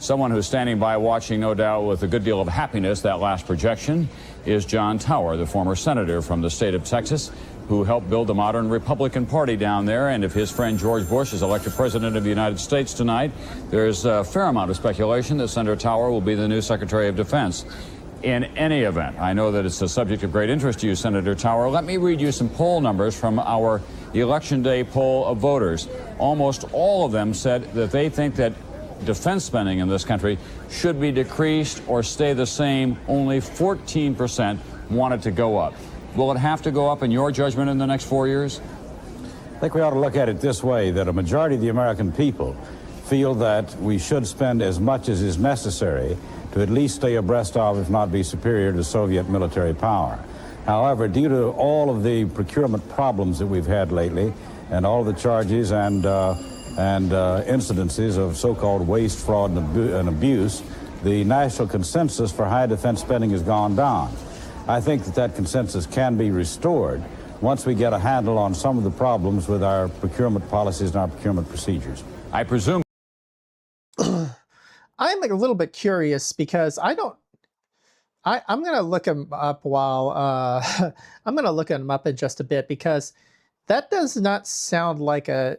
Someone who's standing by watching, no doubt, with a good deal of happiness that last projection is John Tower, the former senator from the state of Texas, who helped build the modern Republican Party down there. And if his friend George Bush is elected president of the United States tonight, there's a fair amount of speculation that Senator Tower will be the new Secretary of Defense. In any event, I know that it's a subject of great interest to you, Senator Tower. Let me read you some poll numbers from our Election Day poll of voters. Almost all of them said that they think that defense spending in this country should be decreased or stay the same. Only 14% want it to go up. Will it have to go up in your judgment in the next 4 years? I think we ought to look at it this way, that a majority of the American people feel that we should spend as much as is necessary to at least stay abreast of, if not be superior to, Soviet military power. However, due to all of the procurement problems that we've had lately and all of the charges and incidences of so-called waste, fraud, and abuse, the national consensus for high defense spending has gone down. I think that consensus can be restored once we get a handle on some of the problems with our procurement policies and our procurement procedures. I presume. I'm a little bit curious because I'm going to look him up while I'm going to look him up in just a bit, because that does not sound like a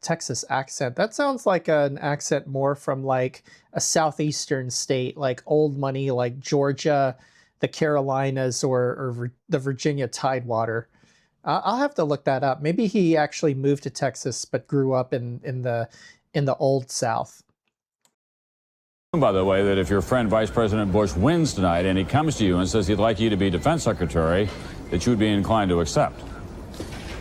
Texas accent. That sounds like an accent more from like a southeastern state, like old money, like Georgia, the Carolinas, or the Virginia Tidewater. I'll have to look that up. Maybe he actually moved to Texas but grew up in the old South. By the way, that if your friend Vice President Bush wins tonight and he comes to you and says he'd like you to be defense secretary, that you would be inclined to accept.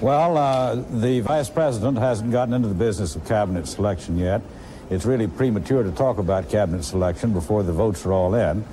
Well, the vice president hasn't gotten into the business of cabinet selection yet. It's really premature to talk about cabinet selection before the votes are all in.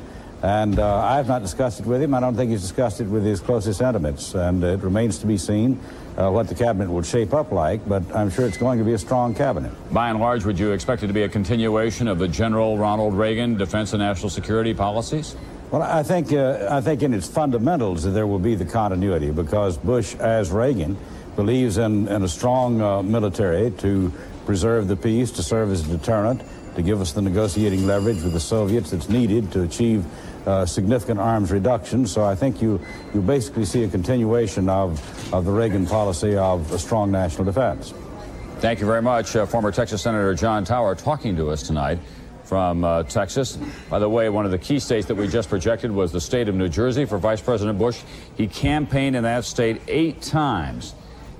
And I've not discussed it with him. I don't think he's discussed it with his closest intimates. And it remains to be seen what the cabinet will shape up like, but I'm sure it's going to be a strong cabinet. By and large, would you expect it to be a continuation of the General Ronald Reagan defense and national security policies? Well, I think in its fundamentals there will be the continuity, because Bush, as Reagan, believes in a strong military to preserve the peace, to serve as a deterrent, to give us the negotiating leverage with the Soviets that's needed to achieve significant arms reduction. So I think you basically see a continuation of the Reagan policy of a strong national defense. Thank you very much. Former Texas Senator John Tower talking to us tonight from Texas. By the way, one of the key states that we just projected was the state of New Jersey for Vice President Bush. He campaigned in that state 8 times.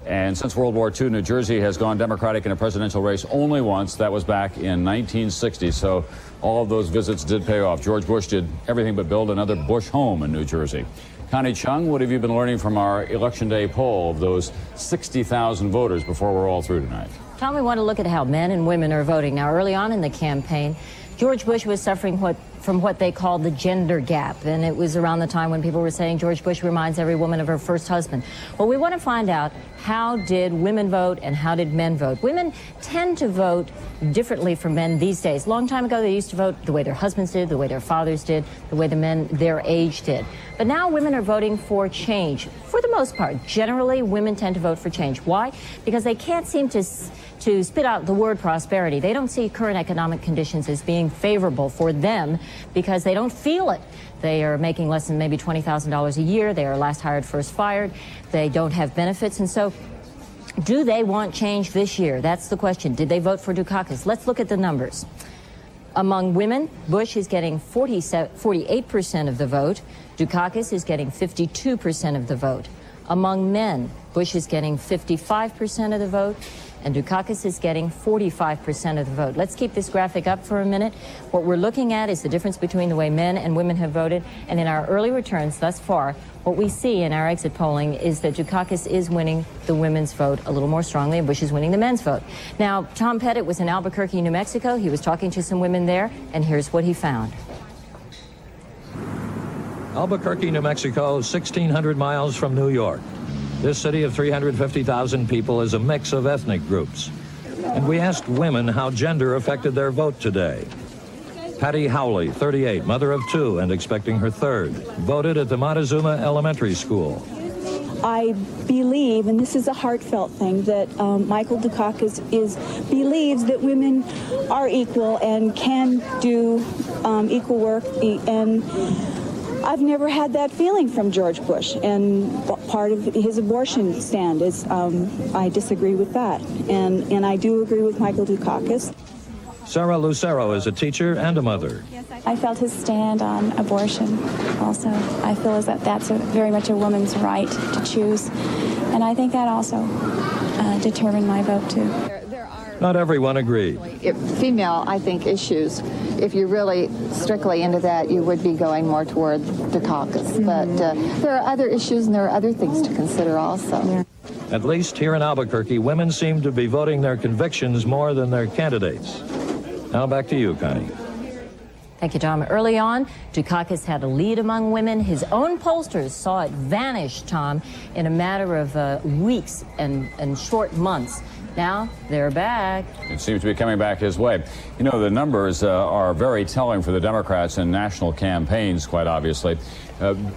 And since World War II, New Jersey has gone Democratic in a presidential race only once. That was back in 1960. So all of those visits did pay off. George Bush did everything but build another Bush home in New Jersey. Connie Chung, what have you been learning from our Election Day poll of those 60,000 voters before we're all through tonight? Tom, we want to look at how men and women are voting. Now, early on in the campaign, George Bush was suffering from what they called the gender gap. And it was around the time when people were saying George Bush reminds every woman of her first husband. Well, we want to find out, how did women vote and how did men vote? Women tend to vote differently from men these days. A long time ago, they used to vote the way their husbands did, the way their fathers did, the way the men their age did. But now women are voting for change. For the most part, generally, women tend to vote for change. Why? Because they can't seem to spit out the word prosperity. They don't see current economic conditions as being favorable for them because they don't feel it. They are making less than maybe $20,000 a year. They are last hired, first fired. They don't have benefits. And so Do they want change this year? That's the question. Did they vote for Dukakis? Let's look at the numbers. Among women, Bush is getting 48% of the vote. Dukakis is getting 52% of the vote. Among men, Bush is getting 55% of the vote, and Dukakis is getting 45% of the vote. Let's keep this graphic up for a minute. What we're looking at is the difference between the way men and women have voted, and in our early returns thus far, what we see in our exit polling is that Dukakis is winning the women's vote a little more strongly, and Bush is winning the men's vote. Now, Tom Pettit was in Albuquerque, New Mexico. He was talking to some women there, and here's what he found. Albuquerque, New Mexico, 1,600 miles from New York. This city of 350,000 people is a mix of ethnic groups. And we asked women how gender affected their vote today. Patty Howley, 38, mother of 2 and expecting her 3rd, voted at the Montezuma Elementary School. I believe, and this is a heartfelt thing, that Michael Dukakis believes that women are equal and can do equal work, and I've never had that feeling from George Bush, and part of his abortion stand is I disagree with that, and I do agree with Michael Dukakis. Sarah Lucero is a teacher and a mother. I felt his stand on abortion also. I feel as that that's very much a woman's right to choose, and I think that also determined my vote too. Not everyone agreed. Female, I think, issues, if you're really strictly into that, you would be going more toward Dukakis. But there are other issues and there are other things to consider also. At least here in Albuquerque, women seem to be voting their convictions more than their candidates. Now back to you, Connie. Thank you, Tom. Early on, Dukakis had a lead among women. His own pollsters saw it vanish, Tom, in a matter of weeks and short months. Now they're back. It seems to be coming back his way. You know, the numbers are very telling for the Democrats in national campaigns, quite obviously.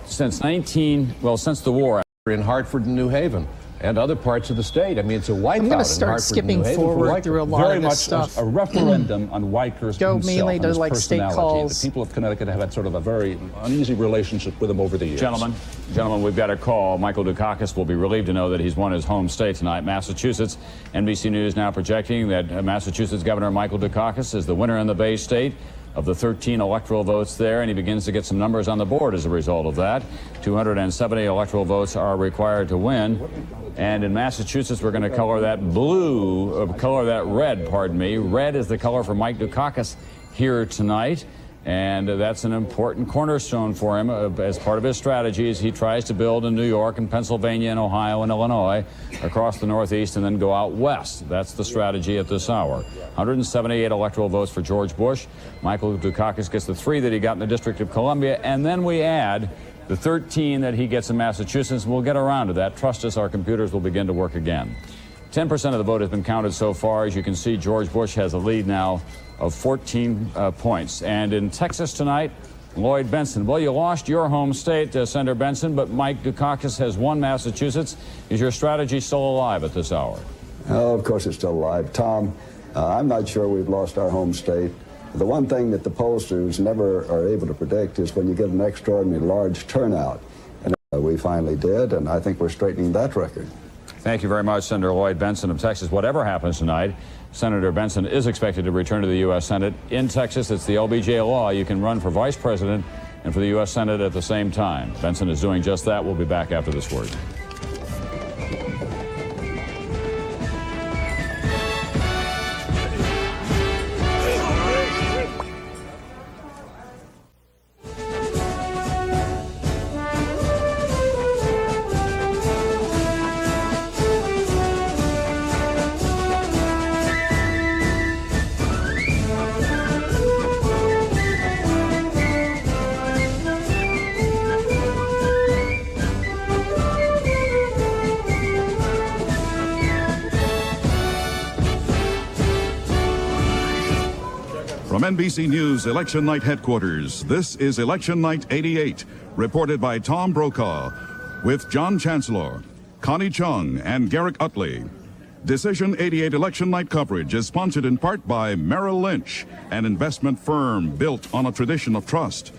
Since the war. In Hartford and New Haven and other parts of the state. I mean, it's a wipeout. I'm going to start skipping forward through a lot of this stuff. A referendum on Weiker's Go himself mainly and to his like state personality. calls. The people of Connecticut have had sort of a very uneasy relationship with him over the years. Gentlemen, we've got a call. Michael Dukakis will be relieved to know that he's won his home state tonight, Massachusetts. NBC News now projecting that Massachusetts Governor Michael Dukakis is the winner in the Bay State of the 13 electoral votes there, and he begins to get some numbers on the board as a result of that. 270 electoral votes are required to win. And in Massachusetts, we're going to color that red, pardon me. Red is the color for Mike Dukakis here tonight. And that's an important cornerstone for him as part of his strategy as he tries to build in New York and Pennsylvania and Ohio and Illinois across the Northeast and then go out west. That's the strategy at this hour. 178 electoral votes for George Bush. Michael Dukakis gets the 3 that he got in the District of Columbia, and then we add the 13 that he gets in Massachusetts. We'll get around to that. Trust us, our computers will begin to work again. 10% of the vote has been counted so far. As you can see, George Bush has a lead now of 14 points. And in Texas tonight, Lloyd Benson. Well, you lost your home state, Senator Benson, but Mike Dukakis has won Massachusetts. Is your strategy still alive at this hour? Oh, of course it's still alive. Tom, I'm not sure we've lost our home state. The one thing that the pollsters never are able to predict is when you get an extraordinarily large turnout. And we finally did, and I think we're straightening that record. Thank you very much, Senator Lloyd Benson of Texas. Whatever happens tonight, Senator Benson is expected to return to the U.S. Senate. In Texas, it's the LBJ law. You can run for vice president and for the U.S. Senate at the same time. Benson is doing just that. We'll be back after this word. From NBC News Election Night Headquarters, this is Election Night 88, reported by Tom Brokaw, with John Chancellor, Connie Chung, and Garrick Utley. Decision 88 Election Night coverage is sponsored in part by Merrill Lynch, an investment firm built on a tradition of trust.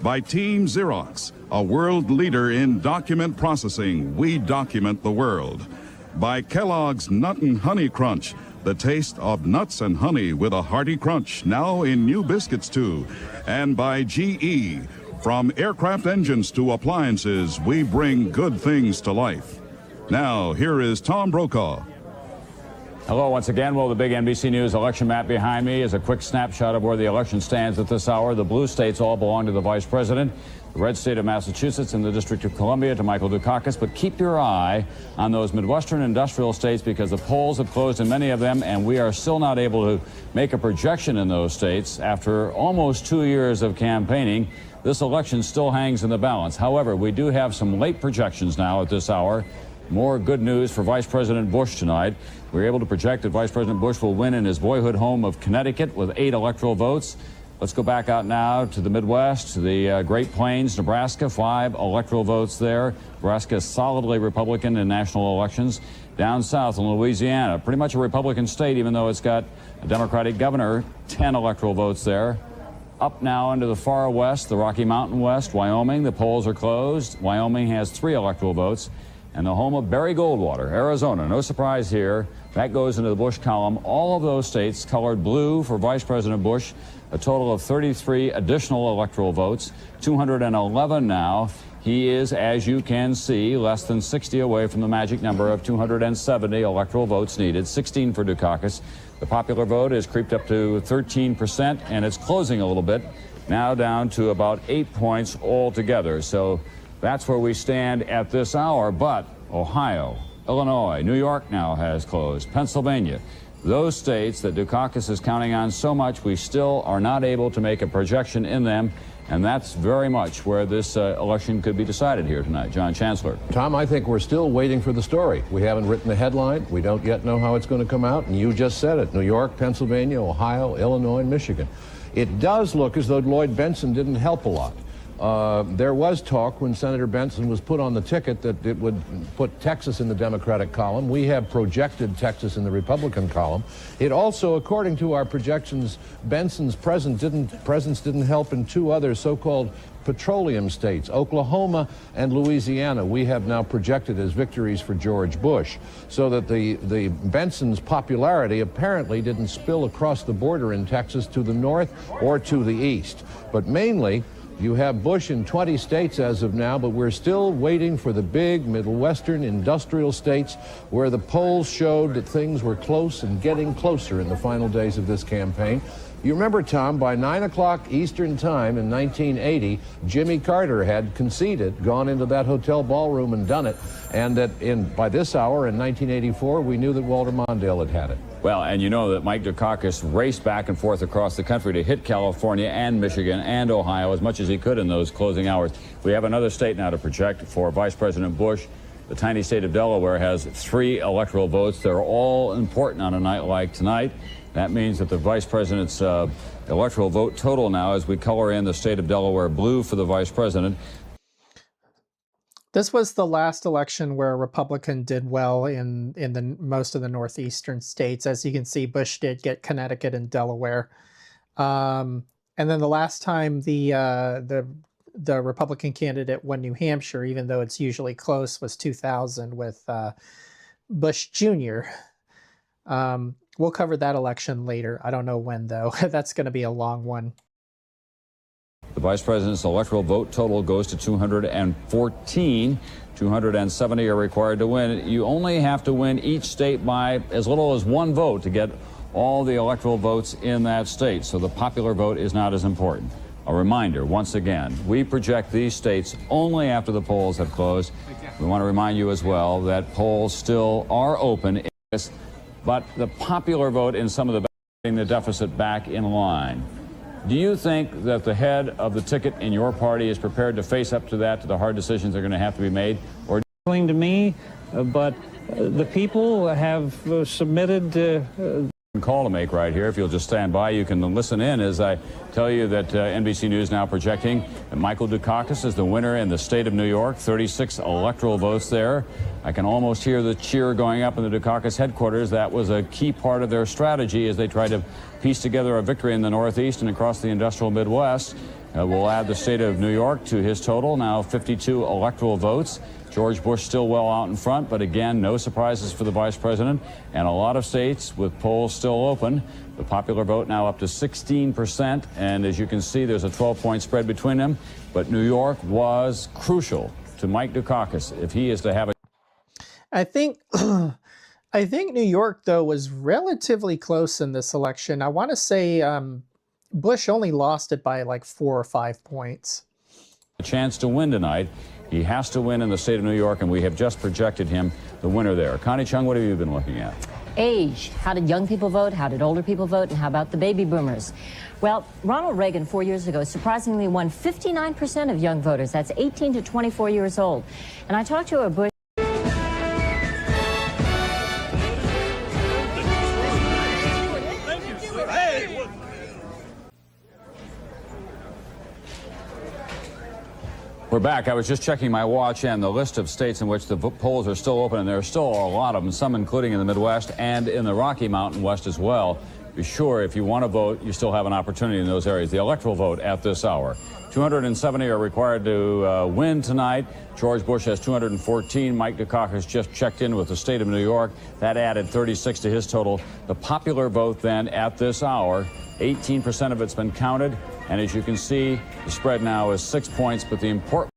By Team Xerox, a world leader in document processing. We document the world. By Kellogg's Nut and Honey Crunch, the taste of nuts and honey with a hearty crunch, now in new biscuits too. And by GE, from aircraft engines to appliances, we bring good things to life. Now, here is Tom Brokaw. Hello once again. Well, the big NBC News election map behind me is a quick snapshot of where the election stands at this hour. The blue states all belong to the vice president. The red state of Massachusetts and the District of Columbia to Michael Dukakis. But keep your eye on those Midwestern industrial states because the polls have closed in many of them, and we are still not able to make a projection in those states. After almost 2 years of campaigning, this election still hangs in the balance. However, we do have some late projections now at this hour. More good news for Vice President Bush tonight. We're able to project that Vice President Bush will win in his boyhood home of Connecticut with 8 electoral votes. Let's go back out now to the Midwest, to the Great Plains, Nebraska, 5 electoral votes there. Nebraska is solidly Republican in national elections. Down south in Louisiana, pretty much a Republican state, even though it's got a Democratic governor, 10 electoral votes there. Up now into the far west, the Rocky Mountain West, Wyoming, the polls are closed. Wyoming has 3 electoral votes. And the home of Barry Goldwater, Arizona. No surprise here. That goes into the Bush column. All of those states colored blue for Vice President Bush. A total of 33 additional electoral votes. 211 now. He is, as you can see, less than 60 away from the magic number of 270 electoral votes needed. 16 for Dukakis. The popular vote has creeped up to 13%, and it's closing a little bit. Now down to about 8 points altogether. So that's where we stand at this hour, but Ohio, Illinois, New York now has closed, Pennsylvania. Those states that Dukakis is counting on so much, we still are not able to make a projection in them, and that's very much where this election could be decided here tonight. John Chancellor. Tom, I think we're still waiting for the story. We haven't written the headline. We don't yet know how it's going to come out, and you just said it. New York, Pennsylvania, Ohio, Illinois, and Michigan. It does look as though Lloyd Bentsen didn't help a lot. There was talk when Senator Bentsen was put on the ticket that it would put Texas in the Democratic column. We have projected Texas in the Republican column. It also, according to our projections, Benson's presence didn't help in 2 other so-called petroleum states, Oklahoma and Louisiana. We have now projected as victories for George Bush, so that the Benson's popularity apparently didn't spill across the border in Texas to the north or to the east. But mainly, you have Bush in 20 states as of now, but we're still waiting for the big Midwestern industrial states where the polls showed that things were close and getting closer in the final days of this campaign. You remember, Tom, by 9 o'clock Eastern Time in 1980, Jimmy Carter had conceded, gone into that hotel ballroom and done it, and that by this hour in 1984, we knew that Walter Mondale had had it. Well, and you know that Mike Dukakis raced back and forth across the country to hit California and Michigan and Ohio as much as he could in those closing hours. We have another state now to project for Vice President Bush. The tiny state of Delaware has 3 electoral votes. They're all important on a night like tonight. That means that the vice president's electoral vote total now, as we color in the state of Delaware blue for the vice president. This was the last election where a Republican did well in the most of the northeastern states. As you can see, Bush did get Connecticut and Delaware. And then the last time the Republican candidate won New Hampshire, even though it's usually close, was 2000 with Bush Jr. We'll cover that election later. I don't know when, though. That's going to be a long one. The vice president's electoral vote total goes to 214. 270 are required to win. You only have to win each state by as little as 1 vote to get all the electoral votes in that state. So the popular vote is not as important. A reminder, once again, we project these states only after the polls have closed. We want to remind you as well that polls still are open, but the popular vote in some of the getting the deficit back in line. Do you think that the head of the ticket in your party is prepared to face up to that, to the hard decisions that are going to have to be made? Or to me, but the people have submitted call to make right here. If you'll just stand by, you can listen in as I tell you that NBC News now projecting that Michael Dukakis is the winner in the state of New York, 36 electoral votes there. I can almost hear the cheer going up in the Dukakis headquarters. That was a key part of their strategy as they tried to piece together a victory in the Northeast and across the industrial Midwest. We'll add the state of New York to his total, now 52 electoral votes. George Bush still well out in front, but again, no surprises for the vice president. And a lot of states with polls still open. The popular vote now up to 16%. And as you can see, there's a 12-point spread between them. But New York was crucial to Mike Dukakis if he is to have a... I think New York, though, was relatively close in this election. I want to say Bush only lost it by like 4 or 5 points. A chance to win tonight. He has to win in the state of New York, and we have just projected him the winner there. Connie Chung, what have you been looking at? Age. How did young people vote? How did older people vote? And how about the baby boomers? Well, Ronald Reagan 4 years ago surprisingly won 59% of young voters. That's 18 to 24 years old. And I talked to a Bush... We're back. I was just checking my watch and the list of states in which the polls are still open, and there are still a lot of them, some including in the Midwest and in the Rocky Mountain West as well. Be sure, if you want to vote, you still have an opportunity in those areas. The electoral vote at this hour. 270 are required to win tonight. George Bush has 214. Mike Dukakis just checked in with the state of New York. That added 36 to his total. The popular vote then at this hour, 18% of it's been counted. And as you can see, the spread now is 6 points, but the important...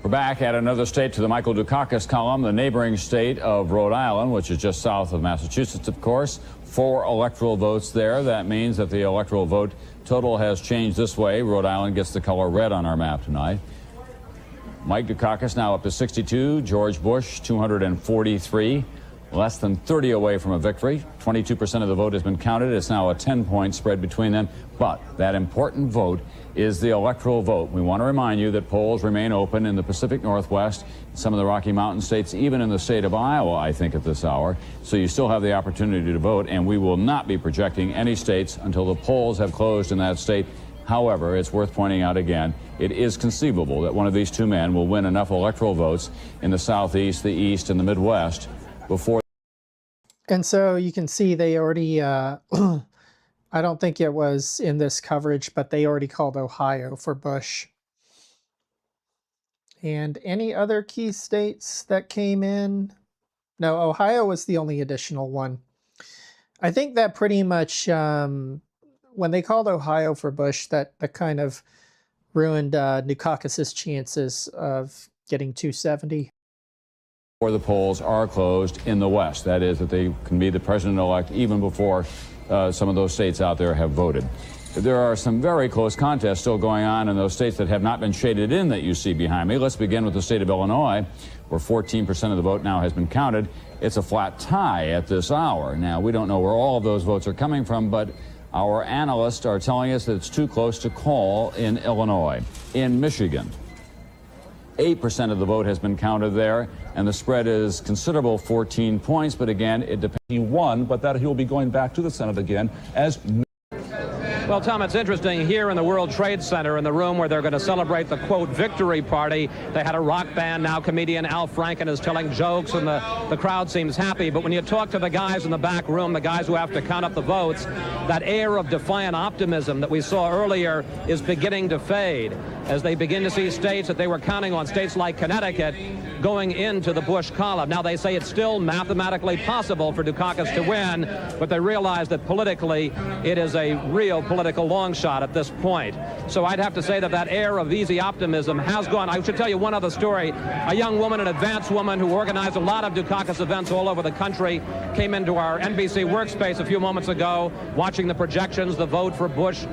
We're back at another state to the Michael Dukakis column, the neighboring state of Rhode Island, which is just south of Massachusetts, of course. 4 electoral votes there. That means that the electoral vote total has changed this way. Rhode Island gets the color red on our map tonight. Mike Dukakis now up to 62. George Bush, 243. Less than 30 away from a victory. 22% of the vote has been counted. It's now a 10-point spread between them. But that important vote is the electoral vote. We want to remind you that polls remain open in the Pacific Northwest, some of the Rocky Mountain states, even in the state of Iowa, I think, at this hour. So you still have the opportunity to vote, and we will not be projecting any states until the polls have closed in that state. However, it's worth pointing out again, it is conceivable that one of these two men will win enough electoral votes in the Southeast, the East, and the Midwest before. And so you can see they already, I don't think it was in this coverage, but they already called Ohio for Bush. And any other key states that came in? No, Ohio was the only additional one. I think that pretty much, when they called Ohio for Bush, that kind of ruined Dukakis' chances of getting 270. Before the polls are closed in the West. That is, that they can be the president-elect even before some of those states out there have voted. There are some very close contests still going on in those states that have not been shaded in that you see behind me. Let's begin with the state of Illinois, where 14% of the vote now has been counted. It's a flat tie at this hour. Now, we don't know where all of those votes are coming from, but our analysts are telling us that it's too close to call in Illinois. In Michigan, 8% of the vote has been counted there, and the spread is considerable, 14 points, but again, it depends. He won, but that he will be going back to the Senate again as... Well, Tom, it's interesting. Here in the World Trade Center, in the room where they're going to celebrate the, quote, victory party, they had a rock band. Now comedian Al Franken is telling jokes, and the crowd seems happy. But when you talk to the guys in the back room, the guys who have to count up the votes, that air of defiant optimism that we saw earlier is beginning to fade as they begin to see states that they were counting on, states like Connecticut, going into the Bush column. Now, they say it's still mathematically possible for Dukakis to win, but they realize that politically it is a real political long shot at this point. So I'd have to say that that air of easy optimism has gone. I should tell you one other story. A young woman, an advanced woman who organized a lot of Dukakis events all over the country, came into our NBC workspace a few moments ago, watching the projections, the vote for Bush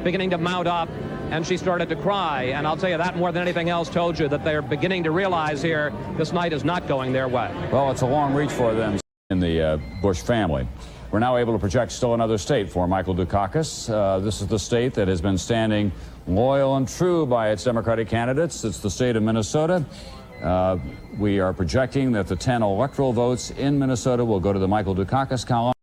beginning to mount up, and she started to cry. And I'll tell you, that more than anything else told you that they're beginning to realize here this night is not going their way. Well, it's a long reach for them in the Bush family. We're now able to project still another state for Michael Dukakis. This is the state that has been standing loyal and true by its Democratic candidates. It's the state of Minnesota. We are projecting that the 10 electoral votes in Minnesota will go to the Michael Dukakis column.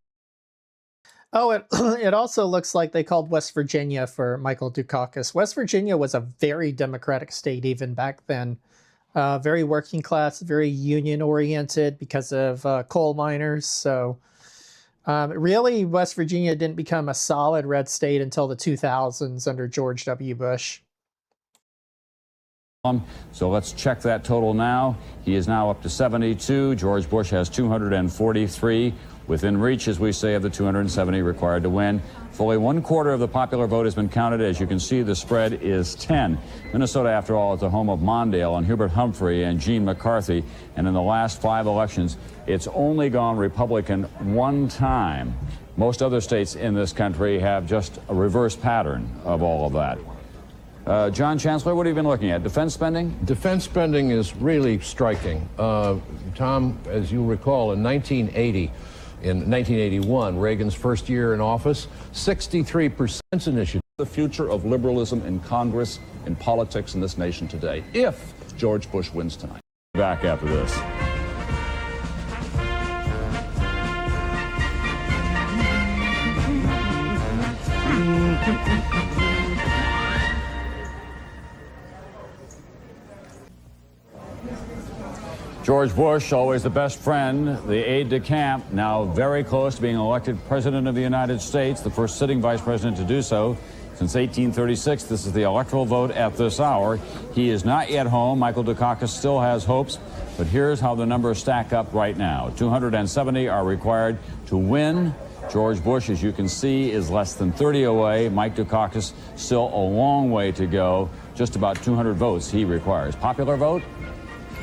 Oh, it also looks like they called West Virginia for Michael Dukakis. West Virginia was a very Democratic state even back then. Very working class, very union-oriented because of coal miners. So really, West Virginia didn't become a solid red state until the 2000s under George W. Bush. So let's check that total now. He is now up to 72. George Bush has 243. Within reach, as we say, of the 270 required to win. Fully 1/4 of the popular vote has been counted. As you can see, the spread is 10. Minnesota, after all, is the home of Mondale and Hubert Humphrey and Gene McCarthy. And in the last 5 elections, it's only gone Republican 1 time. Most other states in this country have just a reverse pattern of all of that. John Chancellor, what have you been looking at? Defense spending? Defense spending is really striking. Tom, as you recall, in 1981, Reagan's first year in office, 63% initiative. The future of liberalism in Congress, in politics in this nation today, if George Bush wins tonight. Back after this. George Bush, always the best friend, the aide-de-camp, now very close to being elected President of the United States, the first sitting vice president to do so since 1836. This is the electoral vote at this hour. He is not yet home. Michael Dukakis still has hopes, but here's how the numbers stack up right now. 270 are required to win. George Bush, as you can see, is less than 30 away. Mike Dukakis still a long way to go. Just about 200 votes he requires. Popular vote?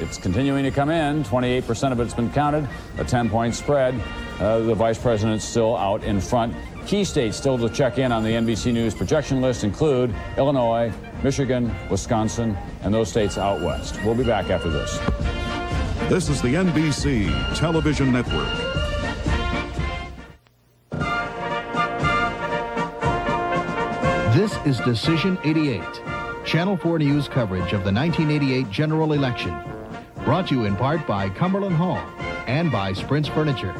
It's continuing to come in. 28% of it's been counted, a 10-point spread. The vice president's still out in front. Key states still to check in on the NBC News projection list include Illinois, Michigan, Wisconsin, and those states out west. We'll be back after this. This is the NBC Television Network. This is Decision 88, Channel 4 News coverage of the 1988 general election. Brought to you in part by Cumberland Hall and by Sprint's Furniture.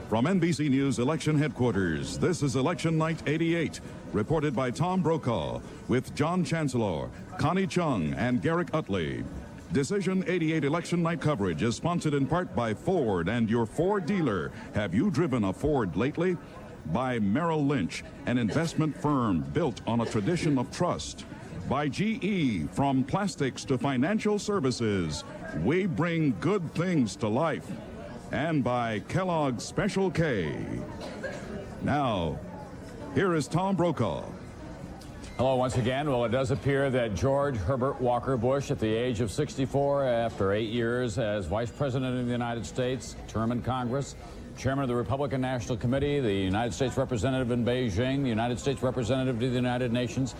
From NBC News Election Headquarters, this is Election Night 88, reported by Tom Brokaw, with John Chancellor, Connie Chung, and Garrick Utley. Decision 88 Election Night coverage is sponsored in part by Ford and your Ford dealer. Have you driven a Ford lately? By Merrill Lynch, an investment firm built on a tradition of trust. By GE, from plastics to financial services, we bring good things to life. And by Kellogg's Special K. Now, here is Tom Brokaw. Hello once again. Well, it does appear that George Herbert Walker Bush, at the age of 64, after 8 years as Vice President of the United States, term in Congress, Chairman of the Republican National Committee, the United States Representative in Beijing, the United States Representative to the United Nations,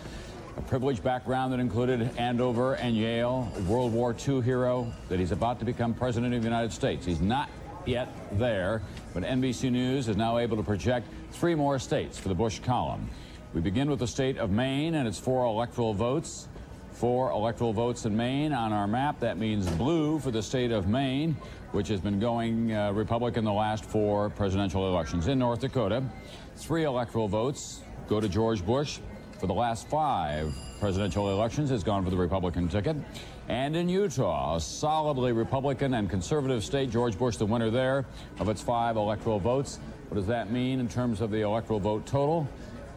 a privileged background that included Andover and Yale, a World War II hero, that he's about to become President of the United States. He's not yet there, but NBC News is now able to project 3 more states for the Bush column. We begin with the state of Maine and its 4 electoral votes. 4 electoral votes in Maine on our map. That means blue for the state of Maine, which has been going Republican the last 4 presidential elections. In North Dakota, 3 electoral votes go to George Bush. For the last 5 presidential elections has gone for the Republican ticket. And in Utah, a solidly Republican and conservative state, George Bush the winner there of its 5 electoral votes. What does that mean in terms of the electoral vote total?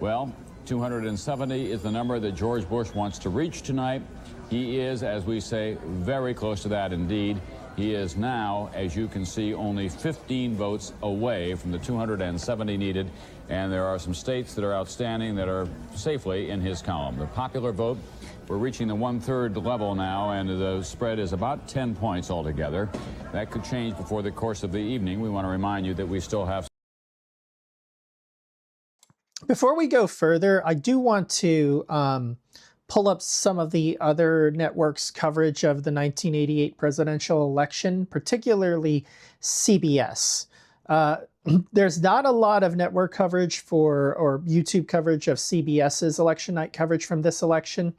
Well, 270 is the number that George Bush wants to reach tonight. He is, as we say, very close to that indeed. He is now, as you can see, only 15 votes away from the 270 needed, and there are some states that are outstanding that are safely in his column. The popular vote, we're reaching the 1/3 level now, and the spread is about 10 points altogether. That could change before the course of the evening. We want to remind you that we still have... Before we go further, I do want to pull up some of the other networks' coverage of the 1988 presidential election, particularly CBS. There's not a lot of network coverage or YouTube coverage of CBS's election night coverage from this election,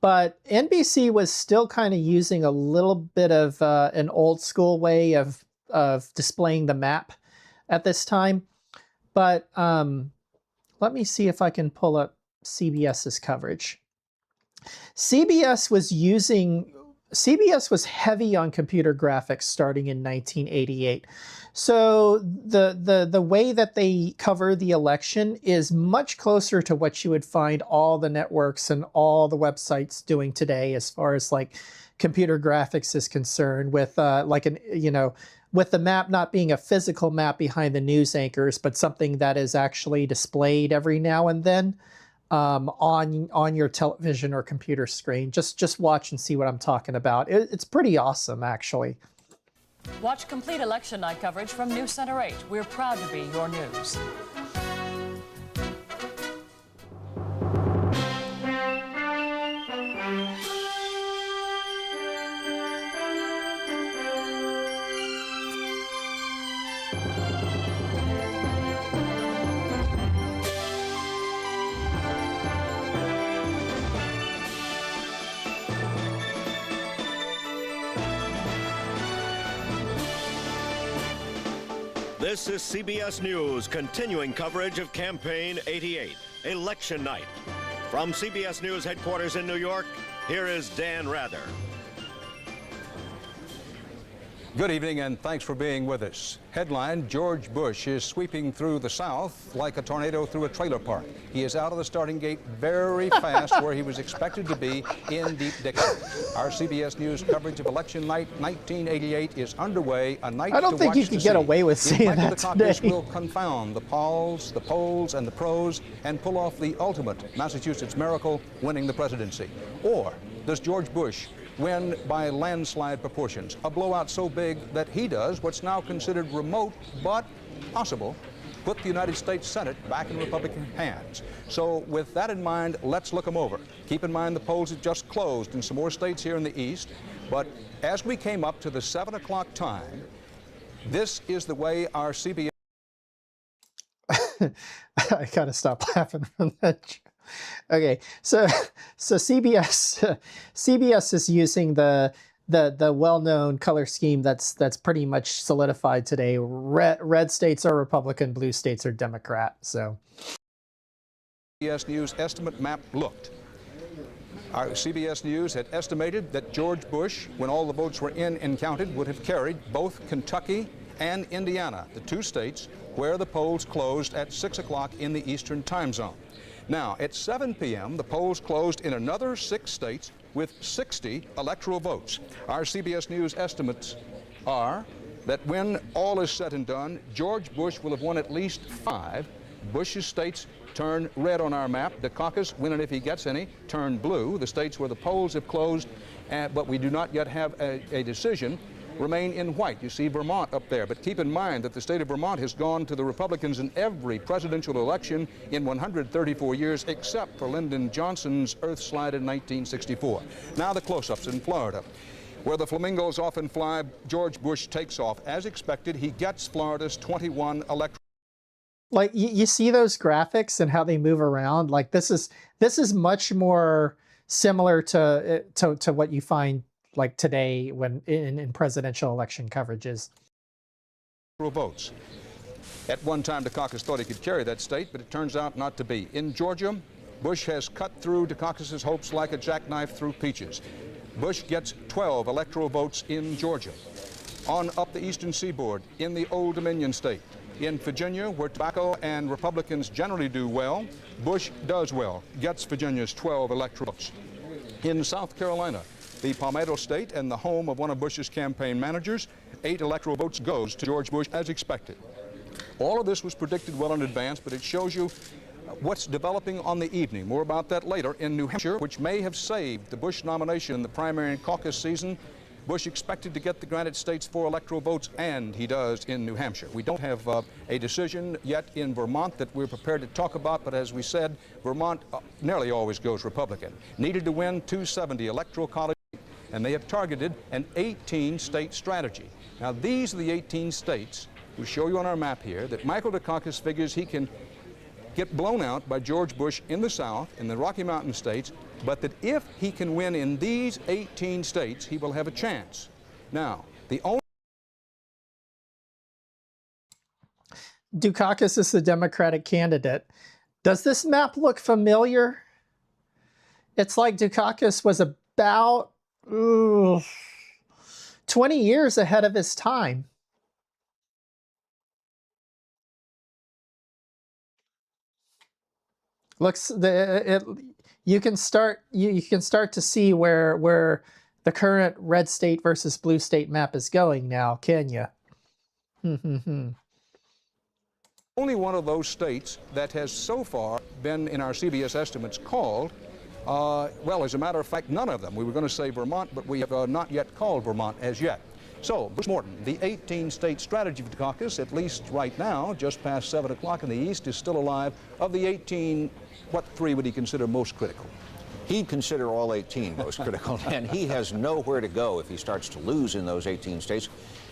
but NBC was still kind of using a little bit of an old school way of displaying the map at this time. But let me see if I can pull up CBS's coverage. CBS was heavy on computer graphics starting in 1988. So the way that they cover the election is much closer to what you would find all the networks and all the websites doing today as far as like computer graphics is concerned, with with the map not being a physical map behind the news anchors, but something that is actually displayed every now and then on your television or computer screen. Just watch and see what I'm talking about. It's pretty awesome, actually. Watch complete election night coverage from News Center 8. We're proud to be your news. This is CBS News continuing coverage of Campaign 88, Election Night. From CBS News headquarters in New York, here is Dan Rather. Good evening and thanks for being with us. Headline: George Bush is sweeping through the South like a tornado through a trailer park. He is out of the starting gate very fast where he was expected to be in Deep Dixon. Our CBS News coverage of Election Night 1988 is underway. A night I don't think you could get away with saying that today. Dukakis will confound the polls, and the pros and pull off the ultimate Massachusetts miracle, winning the presidency. Or does George Bush win by landslide proportions, a blowout so big that he does what's now considered remote but possible, put the United States Senate back in Republican hands? So with that in mind, let's look them over. Keep in mind the polls have just closed in some more states here in the East, but as we came up to the 7 o'clock time, this is the way our CBS... I gotta stop laughing from that. Okay, so CBS is using the well-known color scheme that's pretty much solidified today. Red states are Republican, blue states are Democrat. So CBS News estimate map looked. Our CBS News had estimated that George Bush, when all the votes were in and counted, would have carried both Kentucky and Indiana, the two states where the polls closed at 6 o'clock in the Eastern time zone. Now, at 7 p.m., the polls closed in another 6 states with 60 electoral votes. Our CBS News estimates are that when all is said and done, George Bush will have won at least 5. Bush's states turn red on our map. Dukakis, winning if he gets any, turn blue. The states where the polls have closed, but we do not yet have a decision, remain in white. You see Vermont up there, but keep in mind that the state of Vermont has gone to the Republicans in every presidential election in 134 years, except for Lyndon Johnson's earth slide in 1964. Now the close-ups in Florida. Where the flamingos often fly, George Bush takes off. As expected, he gets Florida's 21 electoral. Like you see those graphics and how they move around. Like this is much more similar to what you find like today when in presidential election coverages. Votes. At one time, Dukakis thought he could carry that state, but it turns out not to be. In Georgia, Bush has cut through Dukakis' hopes like a jackknife through peaches. Bush gets 12 electoral votes in Georgia. On up the eastern seaboard, in the Old Dominion state. In Virginia, where tobacco and Republicans generally do well, Bush does well, gets Virginia's 12 electoral votes. In South Carolina, the Palmetto State and the home of one of Bush's campaign managers, 8 electoral votes goes to George Bush as expected. All of this was predicted well in advance, but it shows you what's developing on the evening. More about that later. In New Hampshire, which may have saved the Bush nomination in the primary and caucus season, Bush expected to get the United States 4 electoral votes, and he does in New Hampshire. We don't have a decision yet in Vermont that we're prepared to talk about, but as we said, Vermont nearly always goes Republican. Needed to win 270 electoral college, and they have targeted an 18-state strategy. Now, these are the 18 states we show you on our map here that Michael Dukakis figures he can get blown out by George Bush in the South, in the Rocky Mountain states, but that if he can win in these 18 states, he will have a chance. Now, the only Dukakis is the Democratic candidate. Does this map look familiar? It's like Dukakis was about 20 years ahead of his time. Looks you can start to see where the current red state versus blue state map is going now, can you? Only one of those states that has so far been in our CBS estimates called, well, as a matter of fact, none of them. We were going to say Vermont, but we have not yet called Vermont as yet. So, Bruce Morton, the 18-state strategy for Dukakis, at least right now, just past 7 o'clock in the East, is still alive. Of the 18, what 3 would he consider most critical? He'd consider all 18 most critical, and he has nowhere to go if he starts to lose in those 18 states.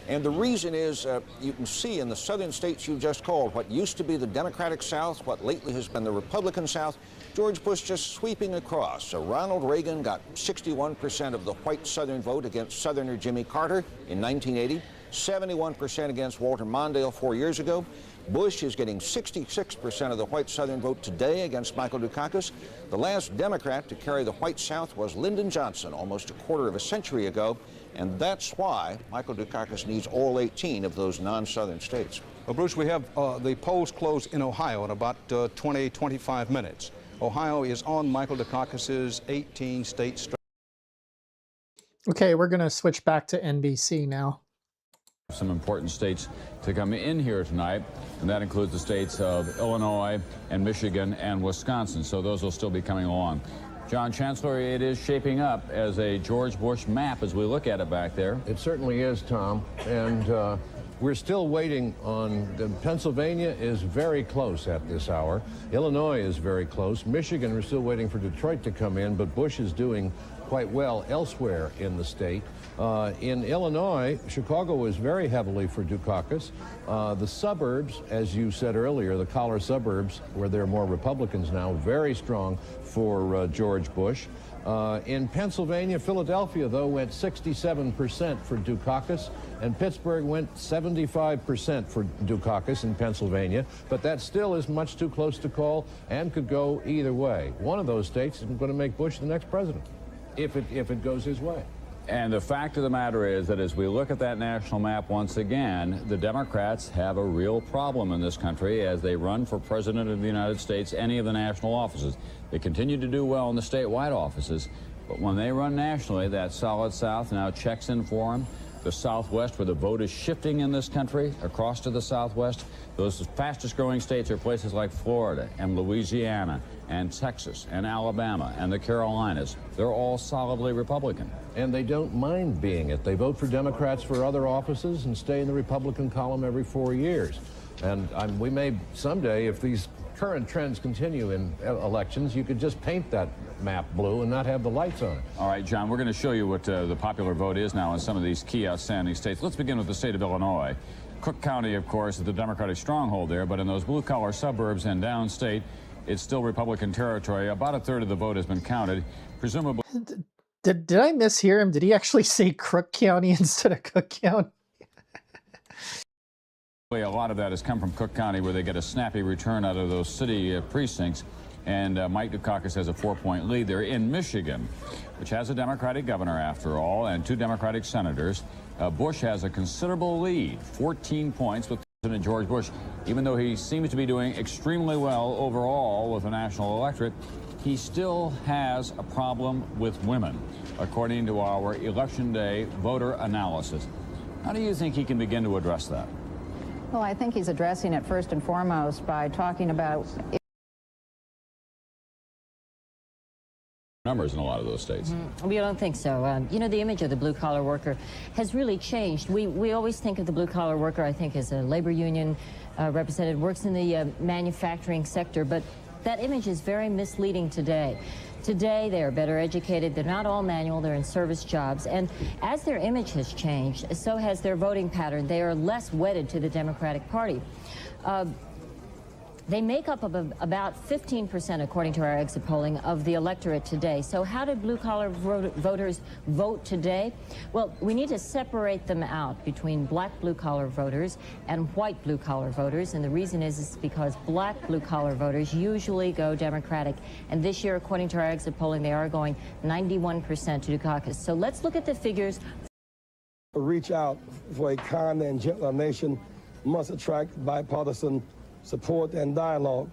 And the reason is, you can see in the southern states you just called, what used to be the Democratic South, what lately has been the Republican South, George Bush just sweeping across. So Ronald Reagan got 61% of the white Southern vote against Southerner Jimmy Carter in 1980, 71% against Walter Mondale 4 years ago. Bush is getting 66% of the white Southern vote today against Michael Dukakis. The last Democrat to carry the white South was Lyndon Johnson almost a quarter of a century ago, and that's why Michael Dukakis needs all 18 of those non-Southern states. Well, Bruce, we have the polls close in Ohio in about 20, 25 minutes. Ohio is on Michael Dukakis' 18-state strategy. Okay, we're going to switch back to NBC now. Some important states to come in here tonight, and that includes the states of Illinois and Michigan and Wisconsin, so those will still be coming along. John Chancellor, it is shaping up as a George Bush map as we look at it back there. It certainly is, Tom, and we're still waiting on Pennsylvania is very close at this hour. Illinois is very close. Michigan, we're still waiting for Detroit to come in, but Bush is doing quite well elsewhere in the state. In Illinois, Chicago is very heavily for Dukakis. The suburbs, as you said earlier, the collar suburbs, where there are more Republicans now, very strong for George Bush. In Pennsylvania, Philadelphia, though, went 67% for Dukakis, and Pittsburgh went 75% for Dukakis in Pennsylvania, but that still is much too close to call and could go either way. One of those states is going to make Bush the next president, if it goes his way. And the fact of the matter is that as we look at that national map once again, the Democrats have a real problem in this country as they run for president of the United States, any of the national offices. They continue to do well in the statewide offices, but when they run nationally, that solid South now checks in for them. The Southwest, where the vote is shifting in this country across to the Southwest, those fastest growing states are places like Florida and Louisiana and Texas and Alabama and the Carolinas. They're all solidly Republican. And they don't mind being it. They vote for Democrats for other offices and stay in the Republican column every 4 years. And we may someday, if these current trends continue in elections, you could just paint that map blue and not have the lights on it. All right, John, we're going to show you what the popular vote is now in some of these key outstanding states. Let's begin with the state of Illinois. Cook County, of course, is the Democratic stronghold there, but in those blue-collar suburbs and downstate, it's still Republican territory. About a third of the vote has been counted, presumably. Did I mishear him? Did he actually say Crook County instead of Cook County? A lot of that has come from Cook County, where they get a snappy return out of those city precincts. And Mike Dukakis has a 4-point lead there. In Michigan, which has a Democratic governor after all, and 2 Democratic senators, Bush has a considerable lead, 14 points with President George Bush. Even though he seems to be doing extremely well overall with the national electorate, he still has a problem with women, according to our Election Day voter analysis. How do you think he can begin to address that? Well, I think he's addressing it first and foremost by talking about numbers in a lot of those states. We don't think so. You know, the image of the blue-collar worker has really changed. We always think of the blue-collar worker, I think, as a labor union representative, works in the manufacturing sector, but that image is very misleading today. Today, they are better educated. They're not all manual. They're in service jobs. And as their image has changed, so has their voting pattern. They are less wedded to the Democratic Party. They make up about 15%, according to our exit polling, of the electorate today. So how did blue-collar voters vote today? Well, we need to separate them out between black blue-collar voters and white blue-collar voters. And the reason is because black blue-collar voters usually go Democratic. And this year, according to our exit polling, they are going 91% to Dukakis. So let's look at the figures. Reach out for a kind and gentler nation must attract bipartisan support and dialogue.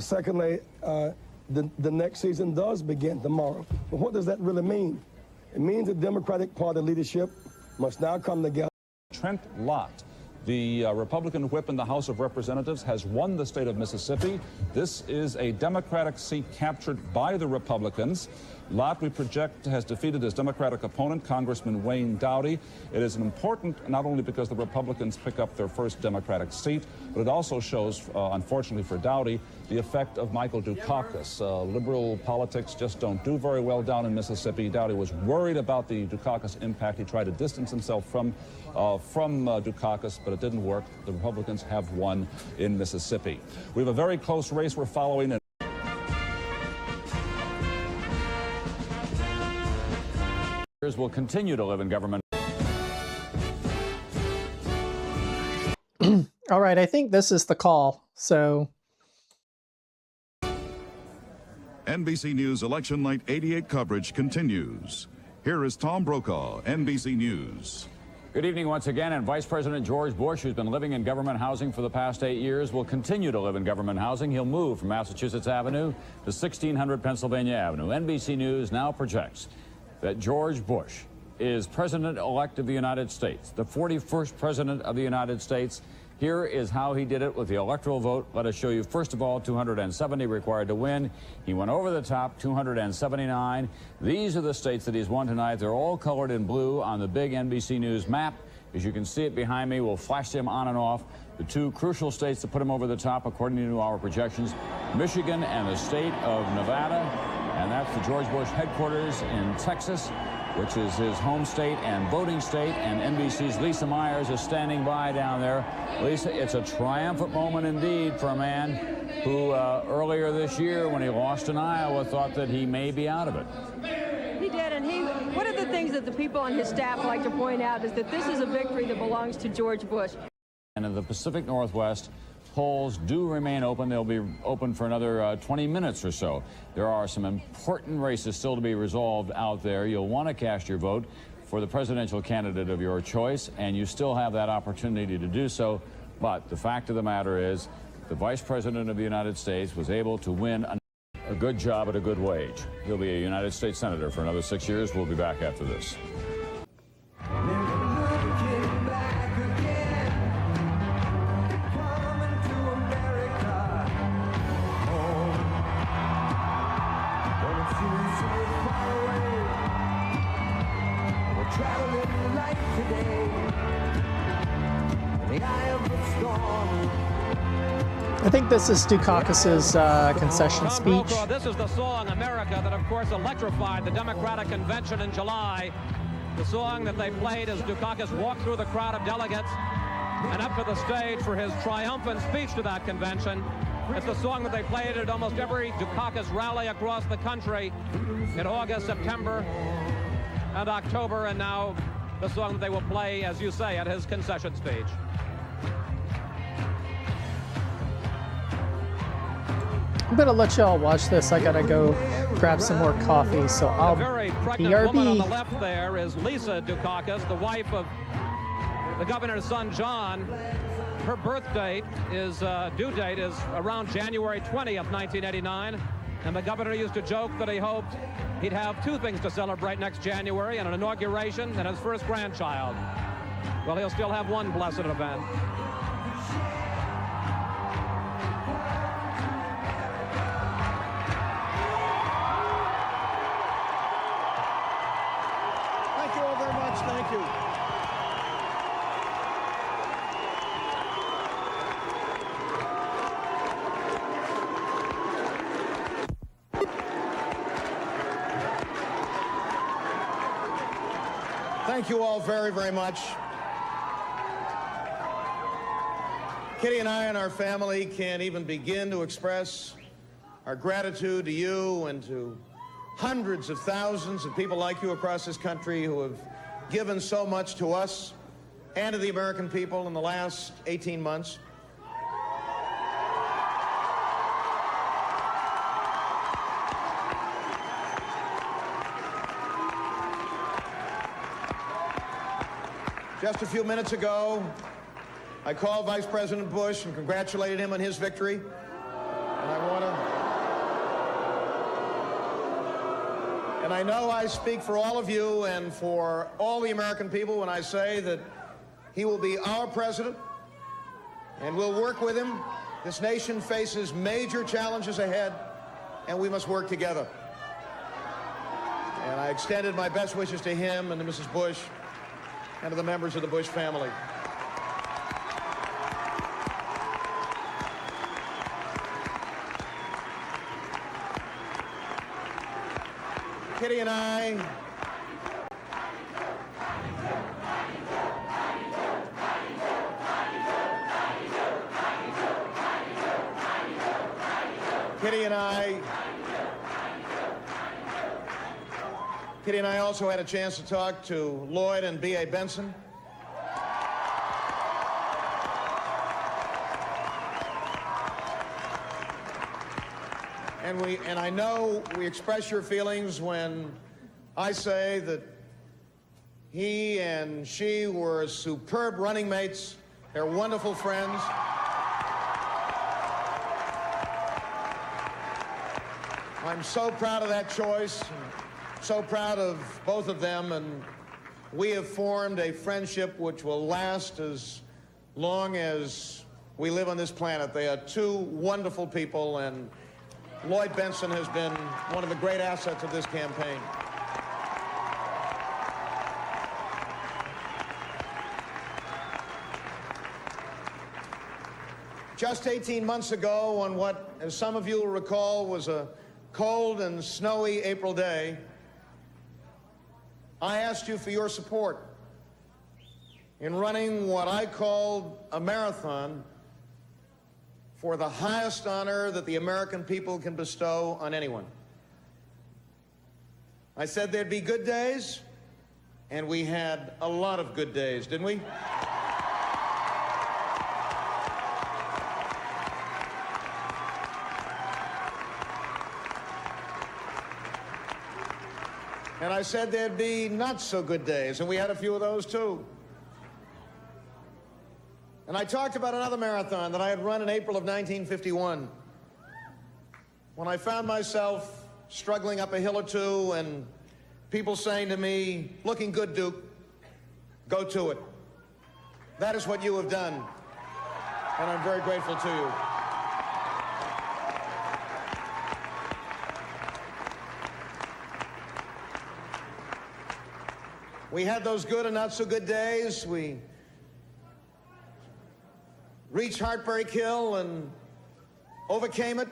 Secondly, the next season does begin tomorrow. But what does that really mean? It means the Democratic Party leadership must now come together. Trent Lott, the Republican whip in the House of Representatives, has won the state of Mississippi. This is a Democratic seat captured by the Republicans. Lott, we project, has defeated his Democratic opponent, Congressman Wayne Dowdy. It is important not only because the Republicans pick up their first Democratic seat, but it also shows, unfortunately for Dowdy, the effect of Michael Dukakis. Liberal politics just don't do very well down in Mississippi. Dowdy was worried about the Dukakis impact. He tried to distance himself from Dukakis, but it didn't work. The Republicans have won in Mississippi. We have a very close race we're following. Will continue to live in government. All right, I think this is the call. So NBC News Election Night 88 coverage continues. Here is Tom Brokaw, NBC News. Good evening once again, and Vice President George Bush, who's been living in government housing for the past 8 years, will continue to live in government housing. He'll move from Massachusetts Avenue to 1600 Pennsylvania Avenue. NBC News now projects that George Bush is President-elect of the United States, the 41st President of the United States. Here is how he did it with the electoral vote. Let us show you, first of all, 270 required to win. He went over the top, 279. These are the states that he's won tonight. They're all colored in blue on the big NBC News map. As you can see it behind me, we'll flash them on and off. The two crucial states that put him over the top, according to our projections, Michigan and the state of Nevada. And that's the George Bush headquarters in Texas, which is his home state and voting state. And NBC's Lisa Myers is standing by down there. Lisa, it's a triumphant moment indeed for a man who earlier this year, when he lost in Iowa, thought that he may be out of it. He did, and one of the things that the people on his staff like to point out is that this is a victory that belongs to George Bush. And in the Pacific Northwest, polls do remain open. They'll be open for another 20 minutes or so. There are some important races still to be resolved out there. You'll want to cast your vote for the presidential candidate of your choice, and you still have that opportunity to do so. But the fact of the matter is, the Vice President of the United States was able to win a good job at a good wage. He'll be a United States Senator for another 6 years. We'll be back after this. I think this is Dukakis's concession speech. This is the song, America, that of course electrified the Democratic convention in July. The song that they played as Dukakis walked through the crowd of delegates and up to the stage for his triumphant speech to that convention. It's the song that they played at almost every Dukakis rally across the country in August, September, and October, and now the song that they will play, as you say, at his concession speech. I'm gonna let y'all watch this. I gotta go grab some more coffee, so I'll The very pregnant BRB. woman on the left there is Lisa Dukakis, the wife of the governor's son, John. Her birth date is, due date is around January 20th, 1989. And the governor used to joke that he hoped he'd have two things to celebrate next January, and an inauguration and his first grandchild. Well, he'll still have one blessed event. Thank you all very much. Thank you. Thank you all very, very much. Kitty and I and our family can't even begin to express our gratitude to you and to hundreds of thousands of people like you across this country who have given so much to us and to the American people in the last 18 months. Just a few minutes ago, I called Vice President Bush and congratulated him on his victory. And I know I speak for all of you and for all the American people when I say that he will be our president and we'll work with him. This nation faces major challenges ahead and we must work together. And I extended my best wishes to him and to Mrs. Bush and to the members of the Bush family. Kitty and I Kitty and I also had a chance to talk to Lloyd and B.A. Benson. And I know we express your feelings when I say that he and she were superb running mates. They're wonderful friends. I'm so proud of that choice, and so proud of both of them, and we have formed a friendship which will last as long as we live on this planet. They are two wonderful people, and Lloyd Benson has been one of the great assets of this campaign. Just 18 months ago, on what, as some of you will recall, was a cold and snowy April day, I asked you for your support in running what I called a marathon for the highest honor that the American people can bestow on anyone. I said there'd be good days, and we had a lot of good days, didn't we? And I said there'd be not so good days, and we had a few of those too. And I talked about another marathon that I had run in April of 1951, when I found myself struggling up a hill or two and people saying to me, "Looking good, Duke, go to it." That is what you have done, and I'm very grateful to you. We had those good and not so good days. We reached Heartbreak Hill and overcame it.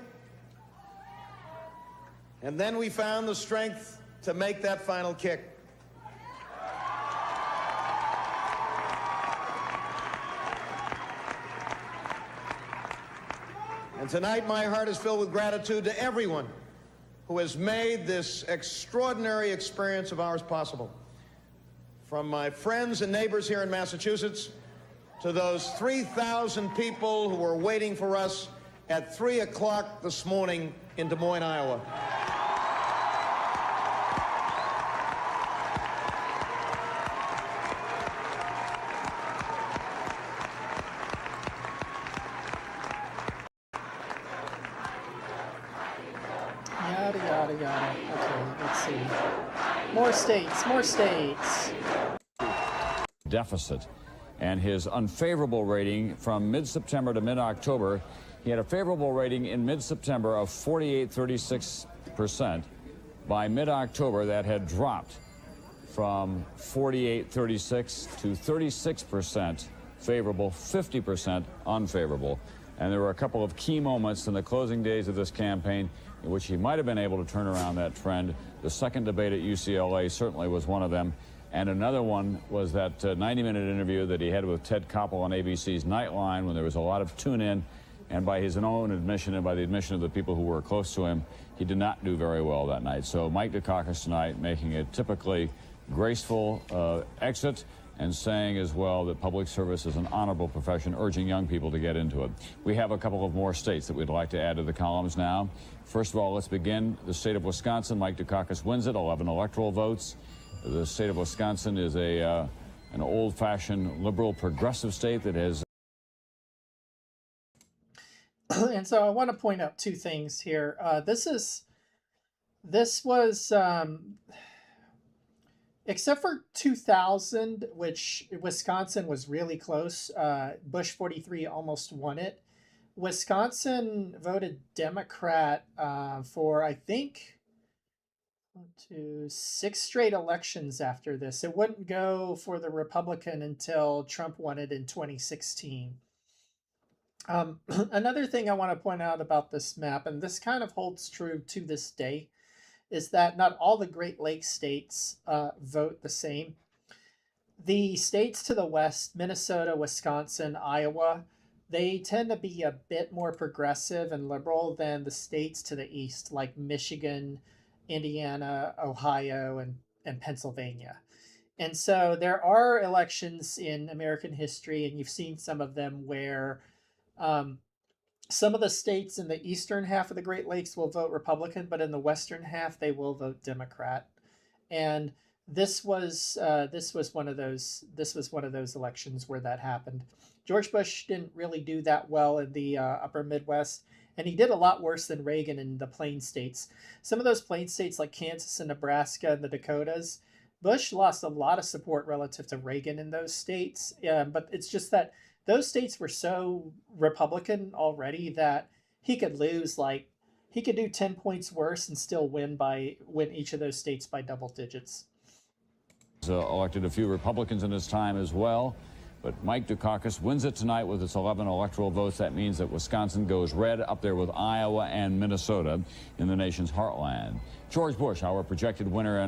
And then we found the strength to make that final kick. And tonight my heart is filled with gratitude to everyone who has made this extraordinary experience of ours possible. From my friends and neighbors here in Massachusetts to those 3,000 people who were waiting for us at 3 o'clock this morning in Des Moines, Iowa. Yada, yada, yada. Okay, let's see. More states, more states. Deficit. And his unfavorable rating from mid-September to mid-October, he had a favorable rating in mid-September of 48.36%. By mid-October, that had dropped from 48.36 to 36% favorable, 50% unfavorable. And there were a couple of key moments in the closing days of this campaign in which he might have been able to turn around that trend. The second debate at UCLA certainly was one of them. And another one was that 90-minute interview that he had with Ted Koppel on ABC's Nightline, when there was a lot of tune-in. And by his own admission and by the admission of the people who were close to him, he did not do very well that night. So Mike Dukakis tonight making a typically graceful exit, and saying as well that public service is an honorable profession, urging young people to get into it. We have a couple of more states that we'd like to add to the columns now. First of all, let's begin the state of Wisconsin. Mike Dukakis wins it, 11 electoral votes. The state of Wisconsin is an old-fashioned liberal progressive state that has... And so I want to point out two things here. This was... except for 2000, which Wisconsin was really close, Bush 43 almost won it. Wisconsin voted Democrat for, I think, 6 straight elections after this. It wouldn't go for the Republican until Trump won it in 2016. Another thing I want to point out about this map, and this kind of holds true to this day, is that not all the Great Lakes states vote the same. The states to the west, Minnesota, Wisconsin, Iowa, they tend to be a bit more progressive and liberal than the states to the east, like Michigan, Indiana, Ohio, and Pennsylvania. And so there are elections in American history, and you've seen some of them where some of the states in the eastern half of the Great Lakes will vote Republican, but in the western half they will vote Democrat. And this was one of those elections where that happened. George Bush didn't really do that well in the upper Midwest, and he did a lot worse than Reagan in the Plain States. Some of those Plain States like Kansas and Nebraska and the Dakotas, Bush lost a lot of support relative to Reagan in those states. But it's just that those states were so Republican already that he could lose, like, he could do 10 points worse and still win each of those states by double digits. He's elected a few Republicans in his time as well, but Mike Dukakis wins it tonight with its 11 electoral votes. That means that Wisconsin goes red, up there with Iowa and Minnesota in the nation's heartland. George Bush, our projected winner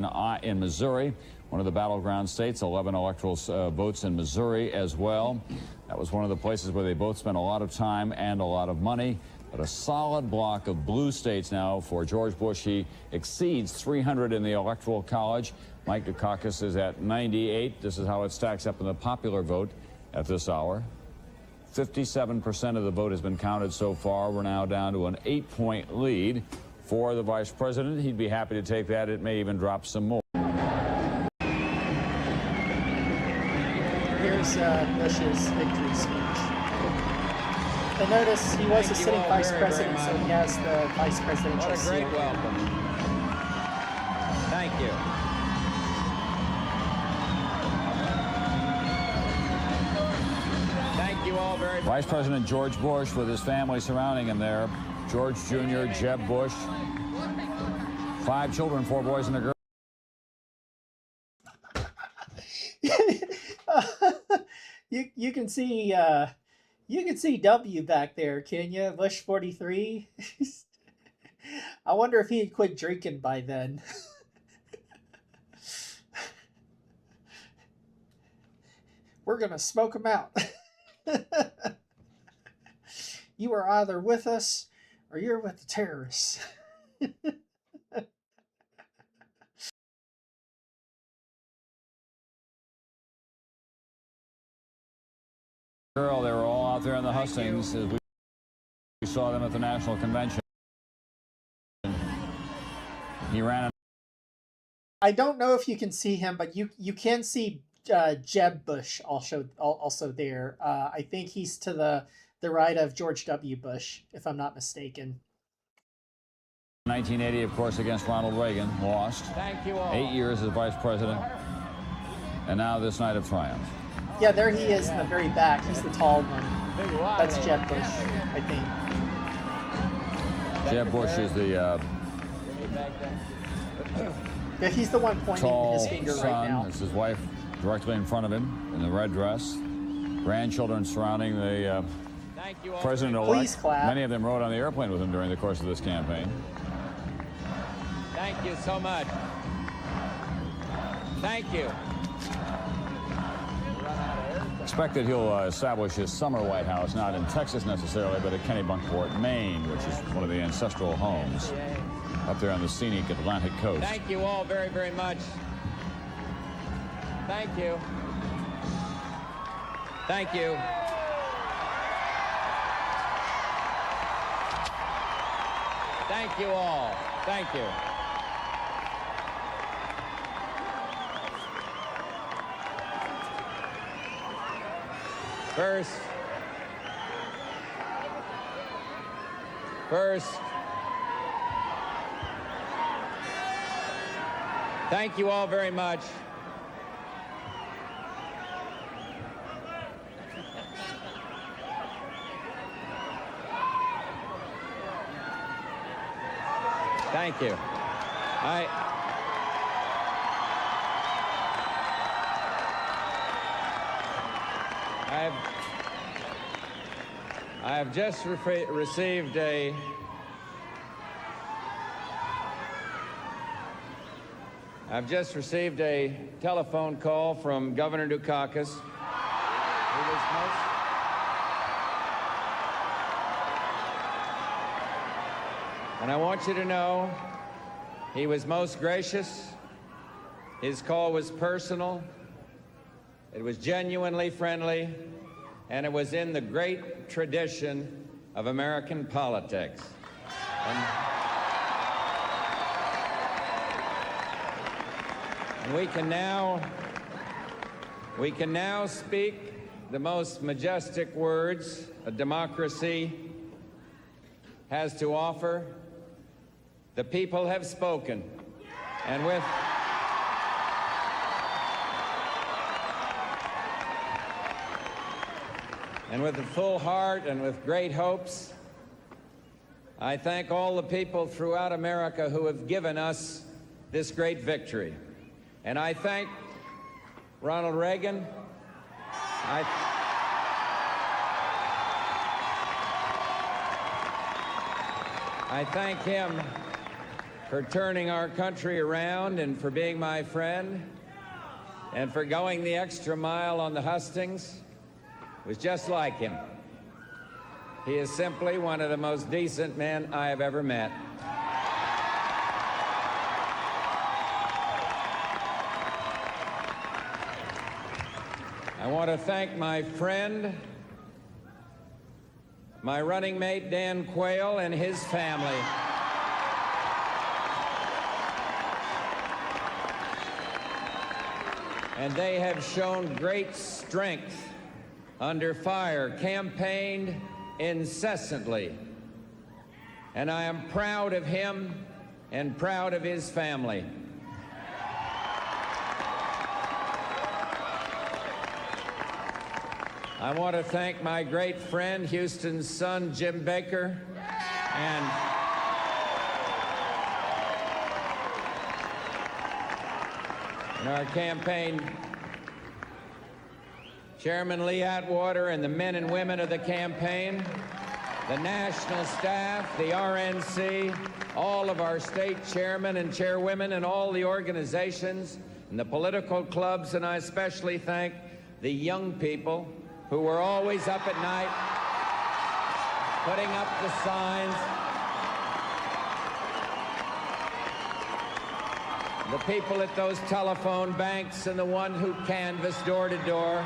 in Missouri, one of the battleground states, 11 electoral votes in Missouri as well. That was one of the places where they both spent a lot of time and a lot of money. But a solid block of blue states now for George Bush. He exceeds 300 in the Electoral College. Mike Dukakis is at 98. This is how it stacks up in the popular vote at this hour. 57% of the vote has been counted so far. We're now down to an 8-point lead for the vice president. He'd be happy to take that. It may even drop some more. Here's Bush's victory speech. And notice he was a sitting vice president, so he has the vice presidential seal. What a great welcome. Thank you. Thank you all very much. Vice President George Bush with his family surrounding him there. George Jr., Jeb Bush. 5 children, 4 boys and a girl. You can see W back there, can you? Bush 43. I wonder if he had quit drinking by then. We're gonna smoke him out. You are either with us or you're with the terrorists. They were all out there in the hustings as we saw them at the National Convention. He ran. I don't know if you can see him, but you can see Jeb Bush also there. I think he's to the right of George W. Bush, if I'm not mistaken. 1980, of course, against Ronald Reagan, lost. Thank you all. 8 years as vice president, and now this night of triumph. Yeah, there he is in the very back. He's the tall one. That's Jeb Bush, I think. Jeb Bush is the yeah, he's the one pointing his finger son. right now. It's his wife directly in front of him in the red dress. Grandchildren surrounding the president-elect. Please clap. Many of them rode on the airplane with him during the course of this campaign. Thank you so much. Thank you. expect that he'll establish his summer White House, not in Texas necessarily, but at Kennebunkport, Maine, which is one of the ancestral homes up there on the scenic Atlantic coast. Thank you all very, very much. Thank you. Thank you. Thank you all. Thank you. First, thank you all very much. Thank you. I have just received a telephone call from Governor Dukakis, who was and I want you to know he was most gracious. His call was personal. It was genuinely friendly, and it was in the great tradition of American politics. And we can now speak the most majestic words a democracy has to offer. The people have spoken, and with a full heart and with great hopes, I thank all the people throughout America who have given us this great victory. And I thank Ronald Reagan. I thank him for turning our country around and for being my friend and for going the extra mile on the hustings. It was just like him. He is simply one of the most decent men I have ever met. I want to thank my friend, my running mate Dan Quayle, and his family. And they have shown great strength under fire, campaigned incessantly. And I am proud of him and proud of his family. I want to thank my great friend, Houston's son, Jim Baker, and our campaign Chairman Lee Atwater and the men and women of the campaign, the national staff, the RNC, all of our state chairmen and chairwomen and all the organizations and the political clubs, and I especially thank the young people who were always up at night putting up the signs. The people at those telephone banks and the one who canvassed door to door.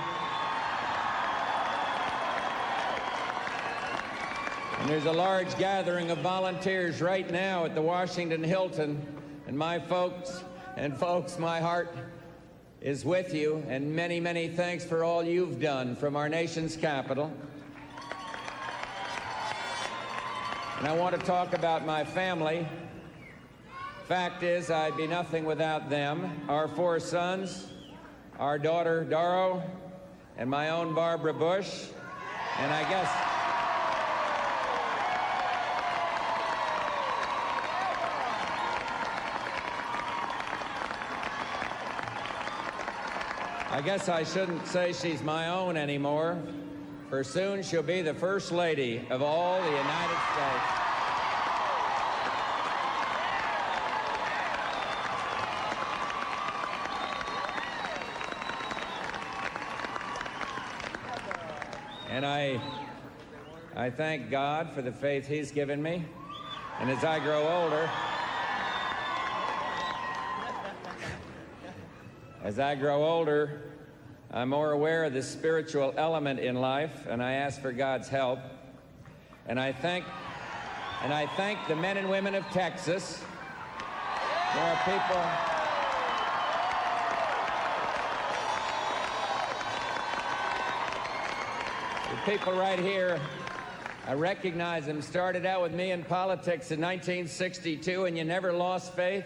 And there's a large gathering of volunteers right now at the Washington Hilton. And my folks, my heart is with you, and many, many thanks for all you've done from our nation's capital. And I want to talk about my family. Fact is, I'd be nothing without them. Our 4 sons, our daughter Doro, and my own Barbara Bush. And I guess I shouldn't say she's my own anymore, for soon she'll be the First Lady of all the United States. And I thank God for the faith He's given me. And as I grow older, I'm more aware of the spiritual element in life, and I ask for God's help. And I thank the men and women of Texas. There are people right here. I recognize them. Started out with me in politics in 1962, and you never lost faith.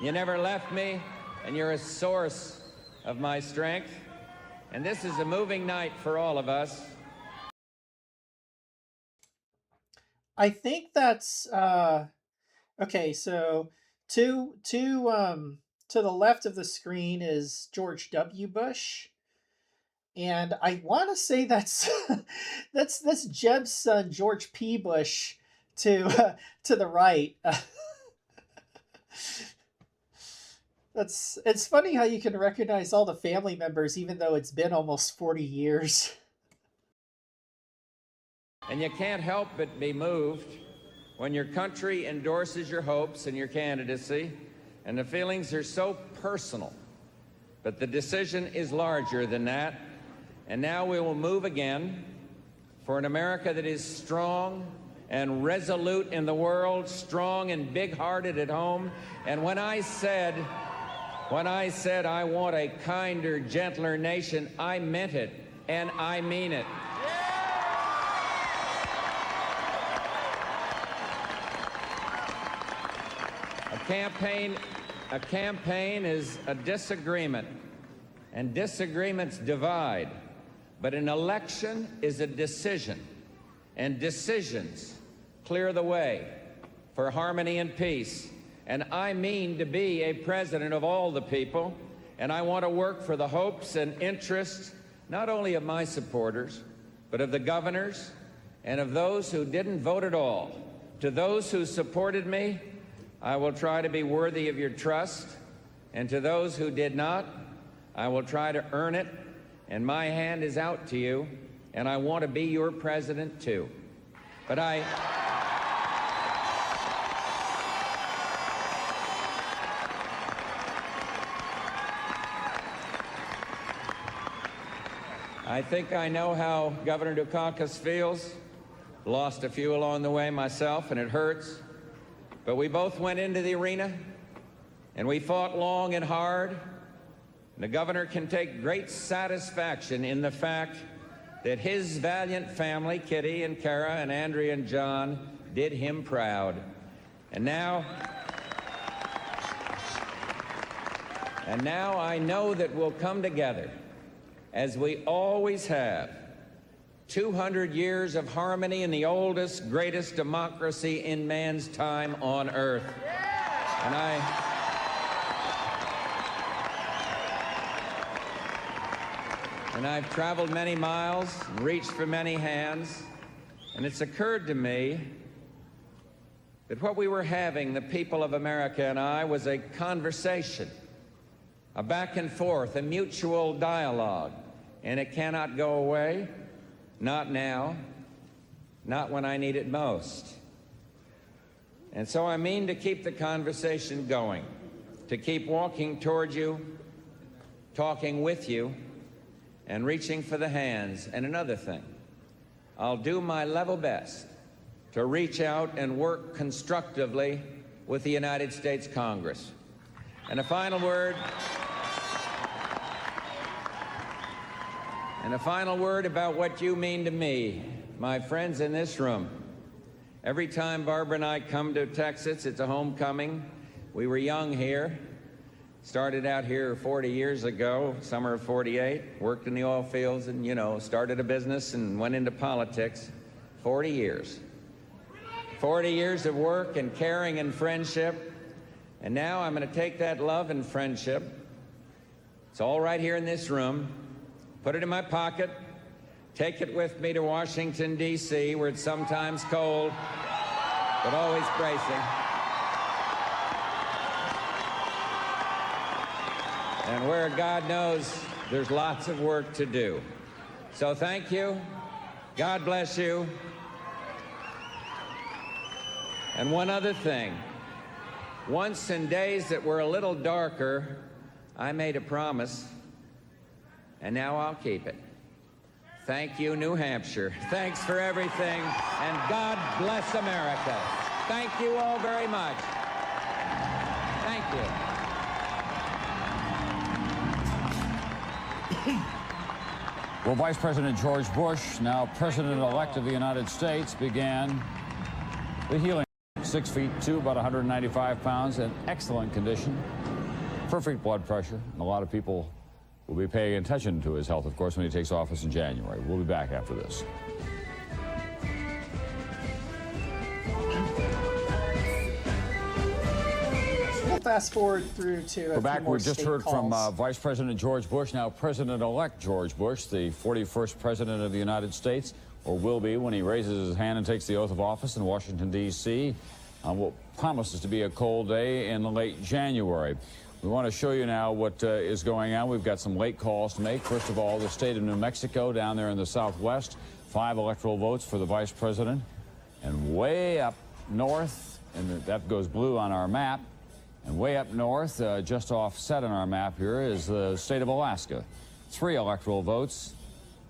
You never left me, and you're a source of my strength. And this is a moving night for all of us. I think that's okay. So to the left of the screen is George W. Bush, and I want to say that's that's Jeb's son George P. Bush to the right. It's funny how you can recognize all the family members even though it's been almost 40 years. And you can't help but be moved when your country endorses your hopes and your candidacy, and the feelings are so personal. But the decision is larger than that, and now we will move again for an America that is strong and resolute in the world, strong and big-hearted at home. And when I said I want a kinder, gentler nation, I meant it, and I mean it. A campaign is a disagreement, and disagreements divide. But an election is a decision, and decisions clear the way for harmony and peace. And I mean to be a president of all the people, and I want to work for the hopes and interests not only of my supporters, but of the governors and of those who didn't vote at all. To those who supported me, I will try to be worthy of your trust, and to those who did not, I will try to earn it, and my hand is out to you, and I want to be your president too. But I think I know how Governor Dukakis feels. Lost a few along the way myself, and it hurts. But we both went into the arena, and we fought long and hard. The governor can take great satisfaction in the fact that his valiant family, Kitty and Kara and Andrea and John, did him proud. And now I know that we'll come together, as we always have. 200 years of harmony in the oldest, greatest democracy in man's time on earth. And I've traveled many miles and reached for many hands, and it's occurred to me that what we were having, the people of America and I, was a conversation, a back and forth, a mutual dialogue, and it cannot go away. Not now, not when I need it most. And so I mean to keep the conversation going, to keep walking toward you, talking with you, and reaching for the hands. And another thing, I'll do my level best to reach out and work constructively with the United States Congress. And a final word about what you mean to me, my friends in this room. Every time Barbara and I come to Texas, it's a homecoming. We were young here. Started out here 40 years ago, summer of 48, worked in the oil fields and, started a business and went into politics. 40 years. 40 years of work and caring and friendship. And now I'm going to take that love and friendship. It's all right here in this room. Put it in my pocket, take it with me to Washington, D.C., where it's sometimes cold, but always bracing. And where God knows there's lots of work to do. So thank you. God bless you. And one other thing. Once in days that were a little darker, I made a promise, and now I'll keep it. Thank you, New Hampshire. Thanks for everything, and God bless America. Thank you all very much. Thank you. Well, Vice President George Bush, now President-elect of the United States, began the healing. 6'2", about 195 pounds, in excellent condition, perfect blood pressure. And a lot of people will be paying attention to his health, of course, when he takes office in January. We'll be back after this. We'll fast forward through to We're back. We just heard from Vice President George Bush, now President-elect George Bush, the 41st President of the United States, or will be when he raises his hand and takes the oath of office in Washington, D.C. on what promises to be a cold day in late January. We want to show you now what is going on. We've got some late calls to make. First of all, the state of New Mexico down there in the southwest, 5 electoral votes for the vice president. And way up north, and that goes blue on our map, and way up north, just offset on our map here, is the state of Alaska. 3 electoral votes.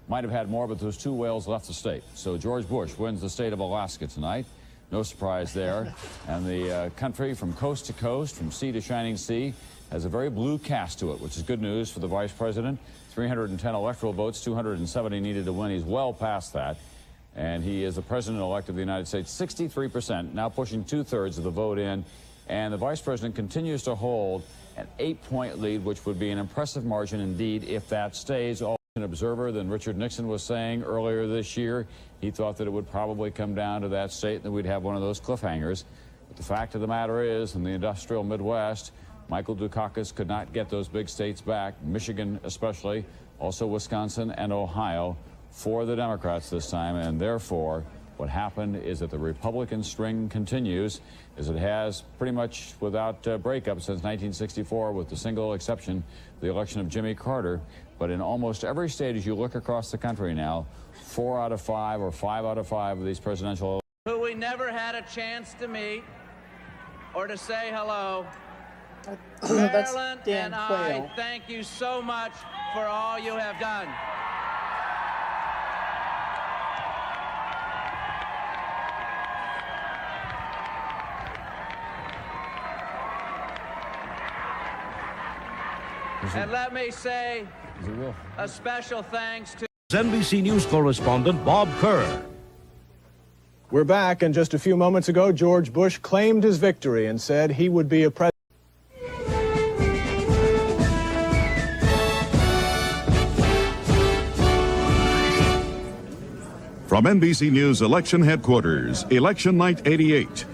Might have had more, but those 2 whales left the state. So George Bush wins the state of Alaska tonight. No surprise there. And the country from coast to coast, from sea to shining sea, has a very blue cast to it, which is good news for the vice president. 310 electoral votes, 270 needed to win. He's well past that. And he is the president-elect of the United States. 63%, now pushing 2/3 of the vote in. And the vice president continues to hold an 8-point lead, which would be an impressive margin indeed if that stays. An observer than Richard Nixon was saying earlier this year. He thought that it would probably come down to that state and that we'd have one of those cliffhangers. But the fact of the matter is, in the industrial Midwest, Michael Dukakis could not get those big states back, Michigan especially, also Wisconsin and Ohio, for the Democrats this time. And therefore, what happened is that the Republican string continues, as it has pretty much without breakup since 1964, with the single exception, the election of Jimmy Carter. But in almost every state, as you look across the country now, 4 out of 5 or 5 out of 5 of these presidential who we never had a chance to meet or to say hello. Marilyn and I thank you so much for all you have done. And let me say a special thanks to NBC News correspondent Bob Kerr. We're back, and just a few moments ago, George Bush claimed his victory and said he would be a president. From NBC News Election Headquarters, Election Night 88.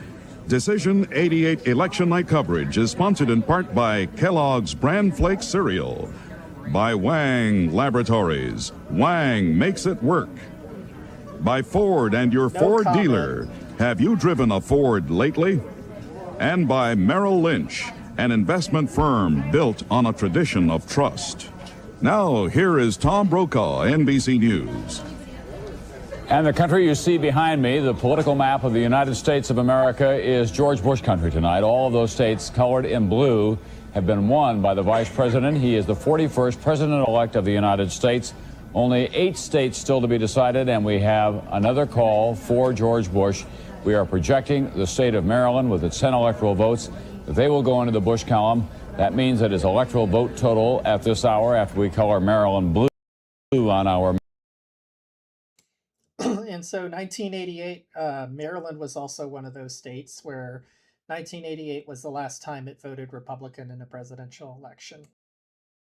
Decision 88 Election Night coverage is sponsored in part by Kellogg's Bran Flakes cereal, by Wang Laboratories. Wang makes it work. By Ford and your Ford dealer. Have you driven a Ford lately? And by Merrill Lynch, an investment firm built on a tradition of trust. Now, here is Tom Brokaw, NBC News. And the country you see behind me, the political map of the United States of America, is George Bush country tonight. All of those states colored in blue have been won by the vice president. He is the 41st president-elect of the United States. Only 8 states still to be decided, and we have another call for George Bush. We are projecting the state of Maryland with its 10 electoral votes. They will go into the Bush column. That means that his electoral vote total at this hour, after we color Maryland blue on our And so 1988, Maryland was also one of those states where 1988 was the last time it voted Republican in a presidential election.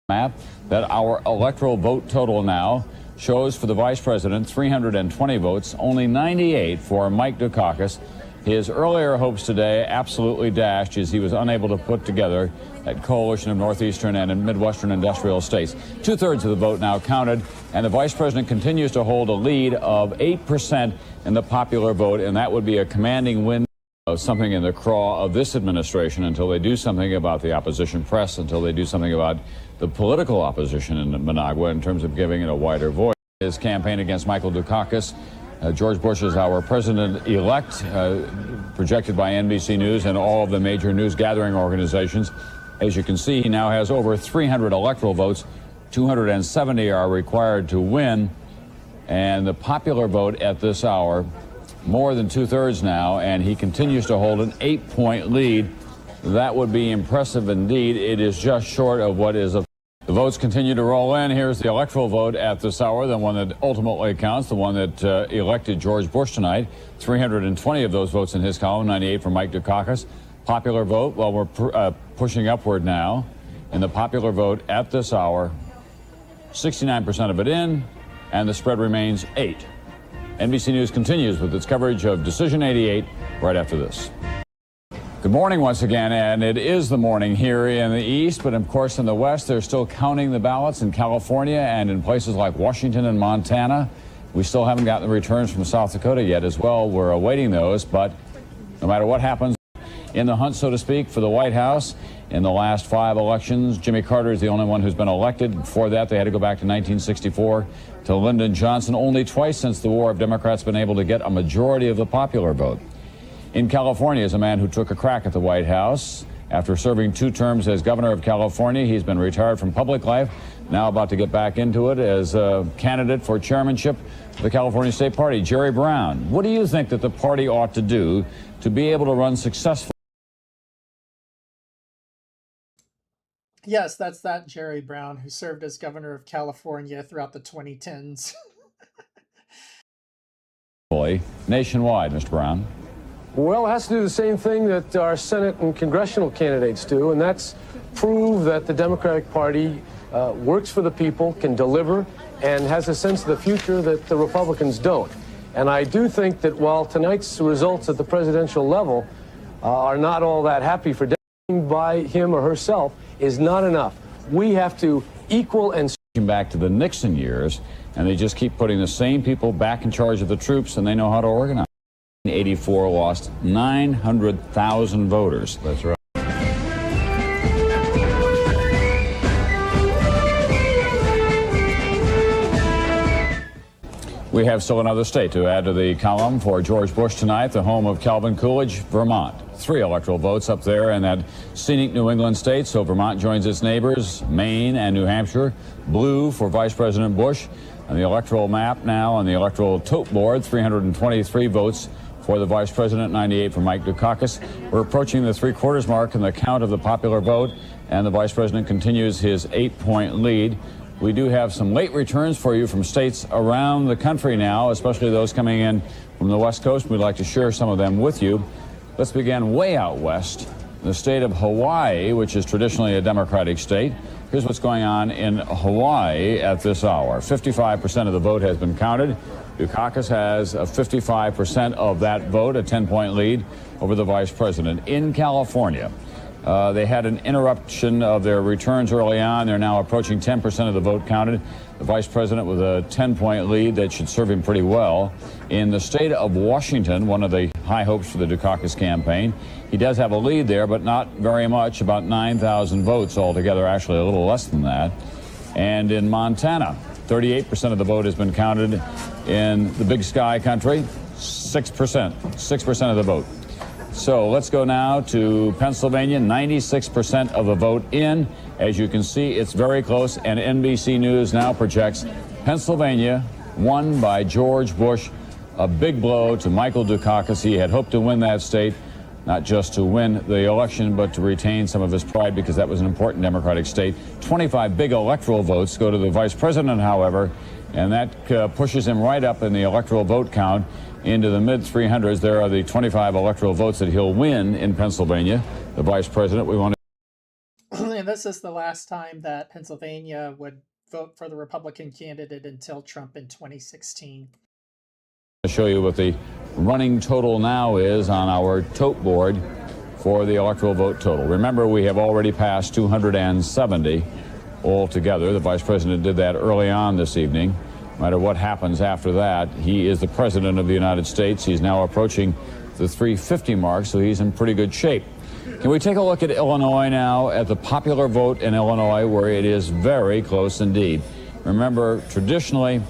Map that our electoral vote total now shows for the vice president 320 votes, only 98 for Mike Dukakis. His earlier hopes today absolutely dashed as he was unable to put together that coalition of northeastern and midwestern industrial states. 2/3 of the vote now counted, and the vice president continues to hold a lead of 8% in the popular vote, and that would be a commanding win of something in the craw of this administration until they do something about the opposition press, until they do something about the political opposition in Managua in terms of giving it a wider voice. His campaign against Michael Dukakis. George Bush is our president-elect, projected by NBC News and all of the major news gathering organizations. As you can see, he now has over 300 electoral votes. 270 are required to win. And the popular vote at this hour, more than 2/3 now, and he continues to hold an 8-point lead. That would be impressive indeed. It is just short of what is a... The votes continue to roll in. Here's the electoral vote at this hour, the one that ultimately counts, the one that elected George Bush tonight. 320 of those votes in his column, 98 for Mike Dukakis. Popular vote, well, we're pushing upward now. In the popular vote at this hour, 69% of it in, and the spread remains 8. NBC News continues with its coverage of Decision 88 right after this. Good morning once again, and it is the morning here in the East, but of course in the West they're still counting the ballots in California and in places like Washington and Montana. We still haven't gotten the returns from South Dakota yet as well. We're awaiting those, but no matter what happens in the hunt, so to speak, for the White House, in the last 5 elections, Jimmy Carter is the only one who's been elected. Before that, they had to go back to 1964 to Lyndon Johnson. Only twice since the war have Democrats been able to get a majority of the popular vote. In California is a man who took a crack at the White House. After serving 2 terms as governor of California, he's been retired from public life, now about to get back into it as a candidate for chairmanship of the California State Party, Jerry Brown. What do you think that the party ought to do to be able to run successfully? Yes, that's that Jerry Brown, who served as governor of California throughout the 2010s. Nationwide, Mr. Brown. Well, it has to do the same thing that our Senate and congressional candidates do, and that's prove that the Democratic Party works for the people, can deliver, and has a sense of the future that the Republicans don't. And I do think that while tonight's results at the presidential level are not all that happy for Democrats, by him or herself is not enough. We have to equal and... Back to the Nixon years, and they just keep putting the same people back in charge of the troops, and they know how to organize. 1984 lost 900,000 voters. That's right. We have still another state to add to the column for George Bush tonight, the home of Calvin Coolidge, Vermont. 3 electoral votes up there in that scenic New England state, so Vermont joins its neighbors, Maine and New Hampshire. Blue for Vice President Bush. On the electoral map now, on the electoral tote board, 323 votes for the Vice President, 98 for Mike Dukakis. We're approaching the 3/4 mark in the count of the popular vote, and the Vice President continues his 8-point lead. We do have some late returns for you from states around the country now, especially those coming in from the West Coast. We'd like to share some of them with you. Let's begin way out west, the state of Hawaii, which is traditionally a Democratic state. Here's what's going on in Hawaii at this hour. 55% of the vote has been counted. Dukakis has 55% of that vote, a 10-point lead over the Vice President. In California, they had an interruption of their returns early on. They're now approaching 10% of the vote counted. The Vice President with a 10-point lead that should serve him pretty well. In the state of Washington, one of the high hopes for the Dukakis campaign, he does have a lead there, but not very much, about 9,000 votes altogether, actually a little less than that. And in Montana, 38% of the vote has been counted. In the Big Sky country, 6% of the vote. So let's go now to Pennsylvania. 96% of the vote in. As you can see, it's very close, and NBC News now projects Pennsylvania won by George Bush. A big blow to Michael Dukakis. He had hoped to win that state, not just to win the election, but to retain some of his pride, because that was an important Democratic state. 25 big electoral votes go to the Vice President, however, and that pushes him right up in the electoral vote count into the mid-300s. There are the 25 electoral votes that he'll win in Pennsylvania. The Vice President, we want to... And this is the last time that Pennsylvania would vote for the Republican candidate until Trump in 2016. To show you what the running total now is on our tote board for the electoral vote total. Remember, we have already passed 270 altogether. The Vice President did that early on this evening. No matter what happens after that, he is the President of the United States. He's now approaching the 350 mark, so he's in pretty good shape. Can we take a look at Illinois now, at the popular vote in Illinois, where it is very close indeed. Remember, traditionally,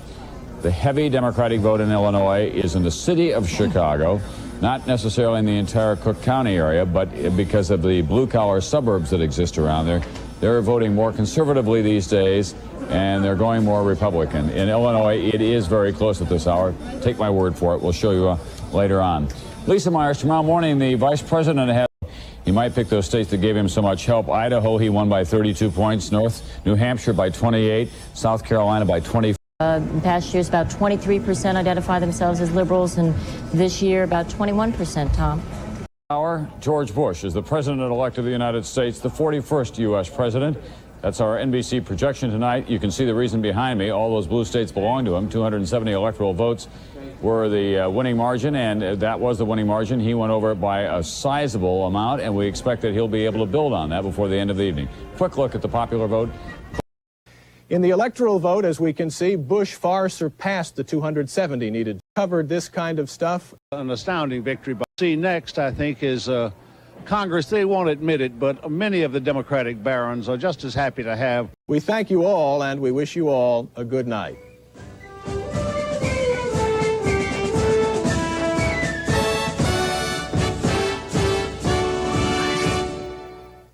The heavy Democratic vote in Illinois is in the city of Chicago, not necessarily in the entire Cook County area, but because of the blue-collar suburbs that exist around there. They're voting more conservatively these days, and they're going more Republican. In Illinois, it is very close at this hour. Take my word for it. We'll show you later on. Lisa Myers, tomorrow morning, the vice president has... He might pick those states that gave him so much help. Idaho, he won by 32 points. North New Hampshire by 28. South Carolina by 24. In past years, about 23% identify themselves as liberals, and this year, about 21%, Tom. George Bush is the president-elect of the United States, the 41st U.S. president. That's our NBC projection tonight. You can see the reason behind me. All those blue states belong to him. 270 electoral votes were the winning margin, and that was the winning margin. He went over it by a sizable amount, and we expect that he'll be able to build on that before the end of the evening. Quick look at the popular vote. In the electoral vote, as we can see, Bush far surpassed the 270 needed. Covered this kind of stuff. An astounding victory. But see, next, I think, is Congress. They won't admit it, but many of the Democratic barons are just as happy to have. We thank you all, and we wish you all a good night.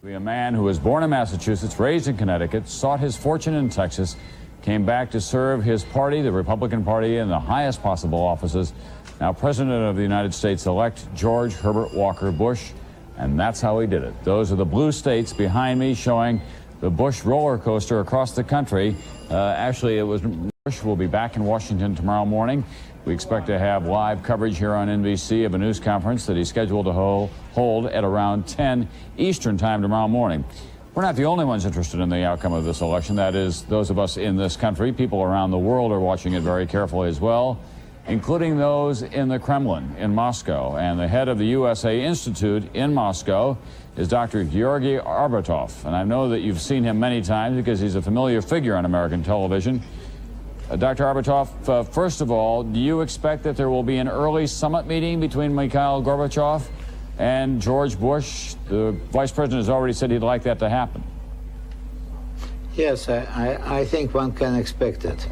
A man who was born in Massachusetts, raised in Connecticut, sought his fortune in Texas, came back to serve his party, the Republican Party, in the highest possible offices. Now President of the United States-elect George Herbert Walker Bush, and that's how he did it. Those are the blue states behind me showing the Bush roller coaster across the country. Actually, it was Bush will be back in Washington tomorrow morning. We expect to have live coverage here on NBC of a news conference that he's scheduled to hold at around 10 Eastern time tomorrow morning. We're not the only ones interested in the outcome of this election. That is, those of us in this country. People around the world are watching it very carefully as well, including those in the Kremlin in Moscow. And the head of the USA Institute in Moscow is Dr. Georgy Arbatov. And I know that you've seen him many times because he's a familiar figure on American television. Dr. Arbatov, first of all, do you expect that there will be an early summit meeting between Mikhail Gorbachev and George Bush? The vice president has already said he'd like that to happen. Yes, I think one can expect it.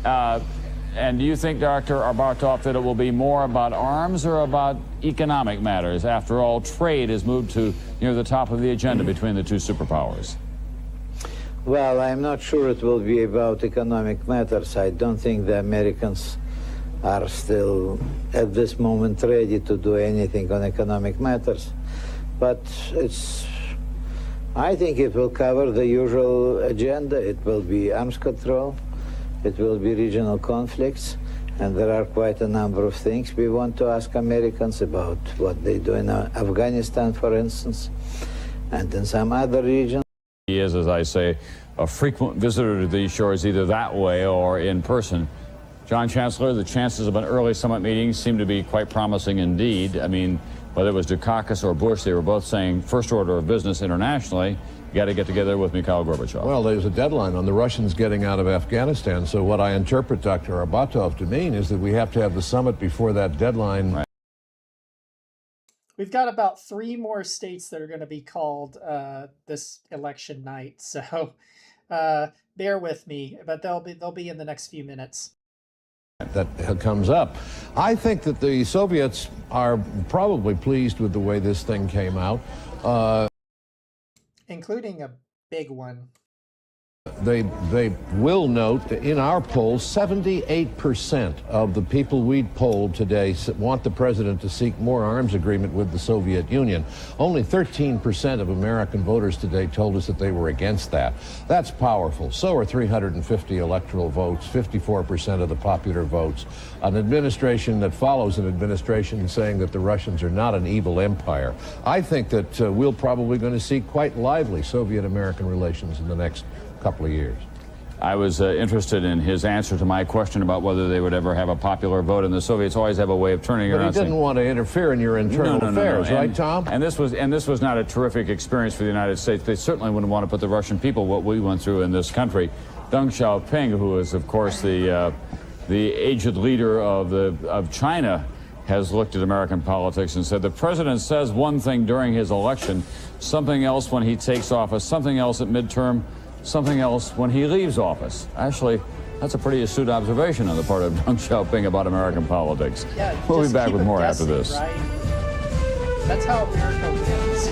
And do you think, Dr. Arbatov, that it will be more about arms or about economic matters? After all, trade has moved to near the top of the agenda between the two superpowers. Well, I'm not sure it will be about economic matters. I don't think the Americans are still, at this moment, ready to do anything on economic matters. But I think it will cover the usual agenda. It will be arms control. It will be regional conflicts. And there are quite a number of things we want to ask Americans about what they do in Afghanistan, for instance, and in some other regions. He is, as I say, a frequent visitor to these shores, either that way or in person. John Chancellor, the chances of an early summit meeting seem to be quite promising indeed. I mean, whether it was Dukakis or Bush, they were both saying first order of business internationally, you got to get together with Mikhail Gorbachev. Well, there's a deadline on the Russians getting out of Afghanistan, so what I interpret Dr. Arbatov to mean is that we have to have the summit before that deadline. Right. We've got about 3 more states that are going to be called this election night, so bear with me, but they'll be in the next few minutes. That comes up. I think that the Soviets are probably pleased with the way this thing came out. Including a big one. They will note that in our poll, 78% of the people we polled today want the president to seek more arms agreement with the Soviet Union. Only 13% of American voters today told us that they were against that. That's powerful. So are 350 electoral votes, 54% of the popular votes. An administration that follows an administration saying that the Russians are not an evil empire. I think that we're probably going to see quite lively Soviet-American relations in the next couple of years. I was interested in his answer to my question about whether they would ever have a popular vote, and the Soviets always have a way of turning around. But he didn't want to interfere in your internal affairs, right, Tom? And this was not a terrific experience for the United States. They certainly wouldn't want to put the Russian people what we went through in this country. Deng Xiaoping, who is of course the aged leader of China, has looked at American politics and said the president says one thing during his election, something else when he takes office, something else at midterm, something else when he leaves office. Actually, That's a pretty astute observation on the part of Deng Xiaoping about American politics. Yeah, we'll be just back keep with them more guessing, after this. Right? That's how America wins.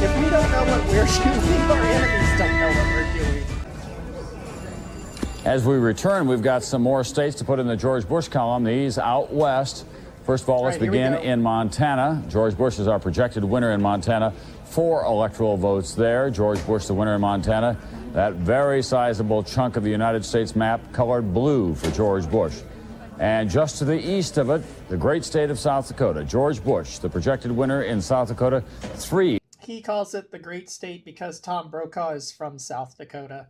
If we don't know what we're doing, our enemies don't know what we're doing. As we return, we've got some more states to put in the George Bush column. These out west. First of all, let's begin in Montana. George Bush is our projected winner in Montana. 4 electoral votes there. George Bush, the winner in Montana. That very sizable chunk of the United States map colored blue for George Bush. And just to the east of it, the great state of South Dakota. George Bush, the projected winner in South Dakota. 3 He calls it the great state because Tom Brokaw is from South Dakota.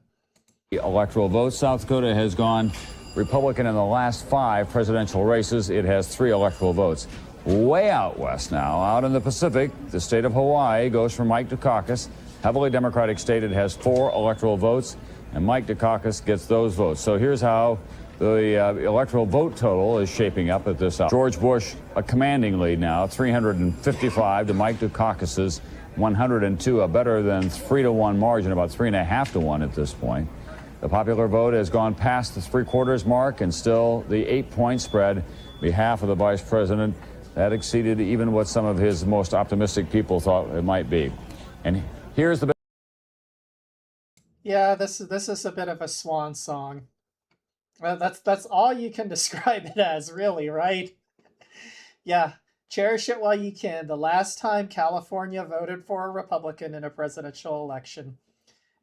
electoral votes. South Dakota has gone Republican in the last 5 presidential races. It has 3 electoral votes. Way out west now, out in the Pacific, the state of Hawaii goes for Mike Dukakis. Heavily Democratic state, it has 4 electoral votes, and Mike Dukakis gets those votes. So here's how the electoral vote total is shaping up at this hour. George Bush, a commanding lead now, 355 to Mike Dukakis's 102, a better than 3-to-1 margin, about 3.5-to-1 at this point. The popular vote has gone past the 3/4 mark, and still the 8-point spread on behalf of the vice president. That exceeded even what some of his most optimistic people thought it might be. And here's the... Yeah, this is a bit of a swan song. Well, that's all you can describe it as, really, right? Yeah, cherish it while you can. The last time California voted for a Republican in a presidential election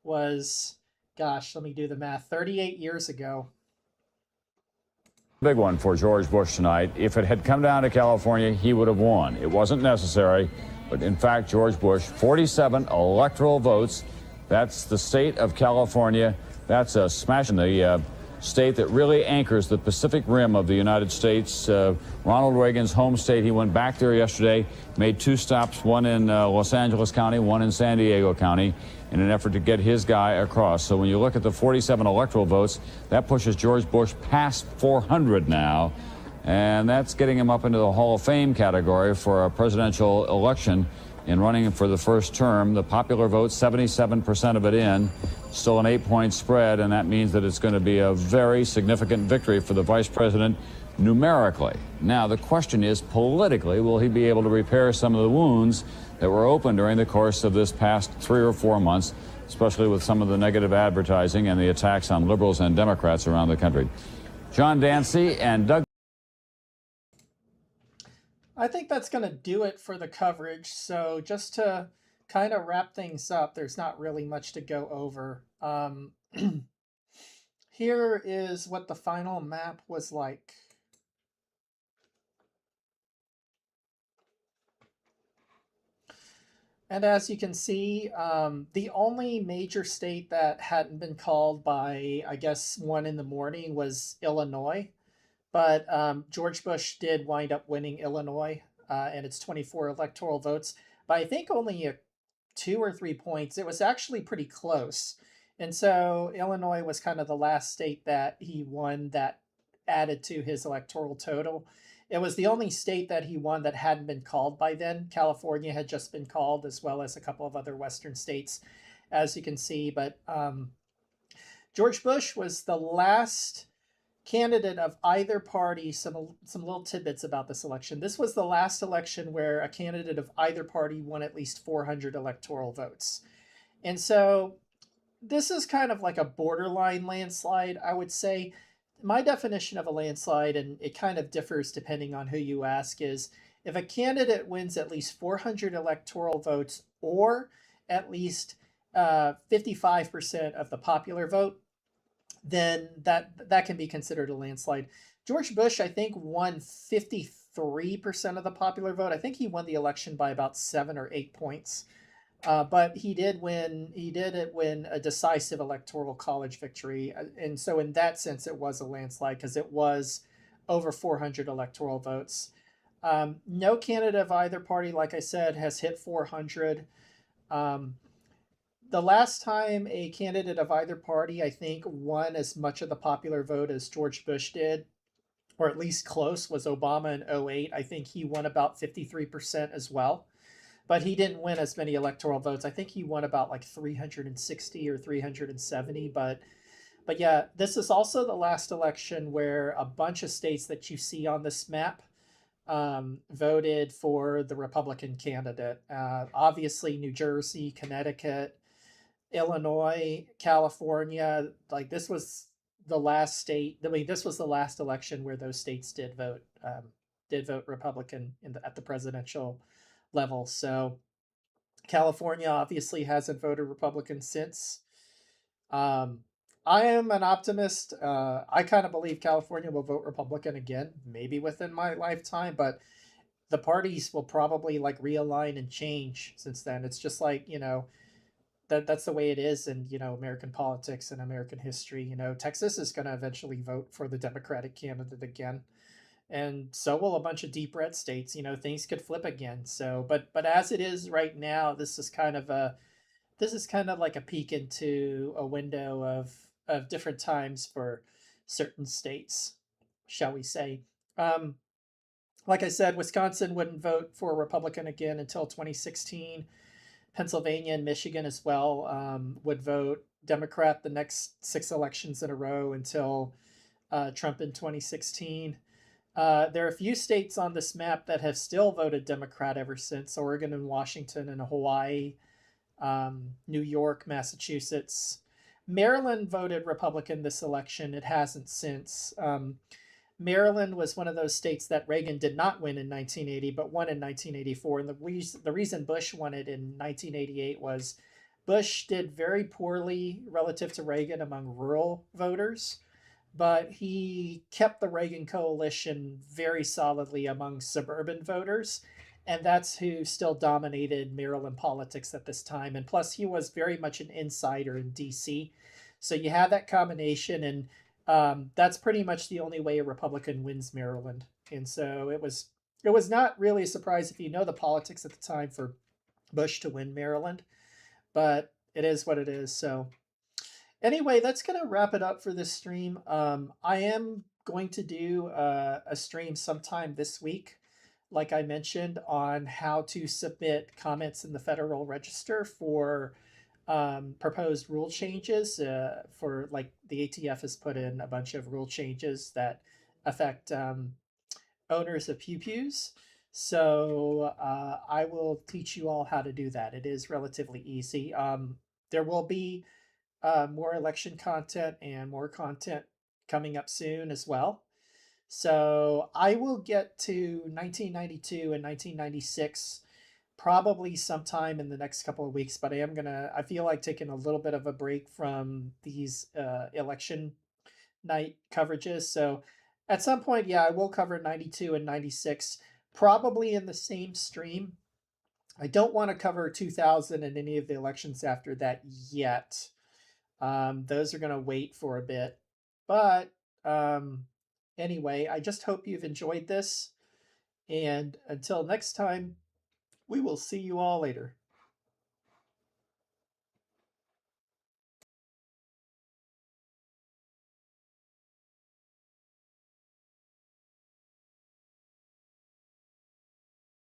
was, gosh, let me do the math, 38 years ago. Big one for George Bush tonight. If it had come down to California, he would have won. It wasn't necessary, but in fact, George Bush, 47 electoral votes. That's the state of California. That's a smash in the state that really anchors the Pacific Rim of the United States. Ronald Reagan's home state. He went back there yesterday, made 2 stops, one in Los Angeles County, one in San Diego County, in an effort to get his guy across. So when you look at the 47 electoral votes, that pushes George Bush past 400 now, and that's getting him up into the Hall of Fame category for a presidential election in running for the first term. The popular vote, 77% of it in, still an 8-point spread, and that means that it's going to be a very significant victory for the vice president numerically. Now, the question is, politically, will he be able to repair some of the wounds that were opened during the course of this past 3 or 4 months, especially with some of the negative advertising and the attacks on liberals and Democrats around the country? John Dancy and Doug. I think that's going to do it for the coverage. So just to kind of wrap things up, there's not really much to go over. Here is what the final map was like. And as you can see, the only major state that hadn't been called by, I guess, 1 in the morning was Illinois. But George Bush did wind up winning Illinois, and it's 24 electoral votes. But I think only 2 or 3 points. It was actually pretty close. And so Illinois was kind of the last state that he won that added to his electoral total. It was the only state that he won that hadn't been called by then. California had just been called, as well as a couple of other Western states, as you can see. But George Bush was the last candidate of either party. Some little tidbits about this election. This was the last election where a candidate of either party won at least 400 electoral votes. And so this is kind of like a borderline landslide, I would say. My definition of a landslide, and it kind of differs depending on who you ask, is if a candidate wins at least 400 electoral votes or at least 55% of the popular vote, then that can be considered a landslide. George Bush, I think, won 53% of the popular vote. I think he won the election by about 7 or 8 points. But he did win a decisive electoral college victory. And so in that sense, it was a landslide because it was over 400 electoral votes. No candidate of either party, like I said, has hit 400. The last time a candidate of either party, I think, won as much of the popular vote as George Bush did, or at least close, was Obama in 2008. I think he won about 53% as well. But he didn't win as many electoral votes. I think he won about like 360 or 370. But But yeah, this is also the last election where a bunch of states that you see on this map voted for the Republican candidate. Obviously, New Jersey, Connecticut, Illinois, California. Like this was the last state. I mean, this was the last election where those states did vote Republican at the presidential level. So California obviously hasn't voted Republican since. I am an optimist. I kind of believe California will vote Republican again, maybe within my lifetime, but the parties will probably like realign and change since then. It's just like, that's the way it is in, American politics and American history. Texas is going to eventually vote for the Democratic candidate again. And so will a bunch of deep red states. Things could flip again. So, but as it is right now, this is kind of like a peek into a window of different times for certain states, shall we say. Like I said, Wisconsin wouldn't vote for a Republican again until 2016. Pennsylvania and Michigan as well would vote Democrat the next 6 elections in a row until Trump in 2016. There are a few states on this map that have still voted Democrat ever since: Oregon and Washington and Hawaii, New York, Massachusetts. Maryland voted Republican this election. It hasn't since. Maryland was one of those states that Reagan did not win in 1980, but won in 1984. And the reason Bush won it in 1988 was Bush did very poorly relative to Reagan among rural voters, but he kept the Reagan coalition very solidly among suburban voters. And that's who still dominated Maryland politics at this time. And plus, he was very much an insider in D.C. So you have that combination, and that's pretty much the only way a Republican wins Maryland. And so it was not really a surprise if you know the politics at the time for Bush to win Maryland, but it is what it is. So anyway, that's going to wrap it up for this stream. I am going to do a stream sometime this week, like I mentioned, on how to submit comments in the Federal Register for proposed rule changes. For like the ATF has put in a bunch of rule changes that affect owners of pew-pews. So I will teach you all how to do that. It is relatively easy. There will be more election content and more content coming up soon as well. So I will get to 1992 and 1996 probably sometime in the next couple of weeks, but I feel like taking a little bit of a break from these election night coverages. So at some point, yeah, I will cover 92 and 96, probably in the same stream. I don't want to cover 2000 and any of the elections after that yet. Those are going to wait for a bit. But anyway, I just hope you've enjoyed this. And until next time, we will see you all later.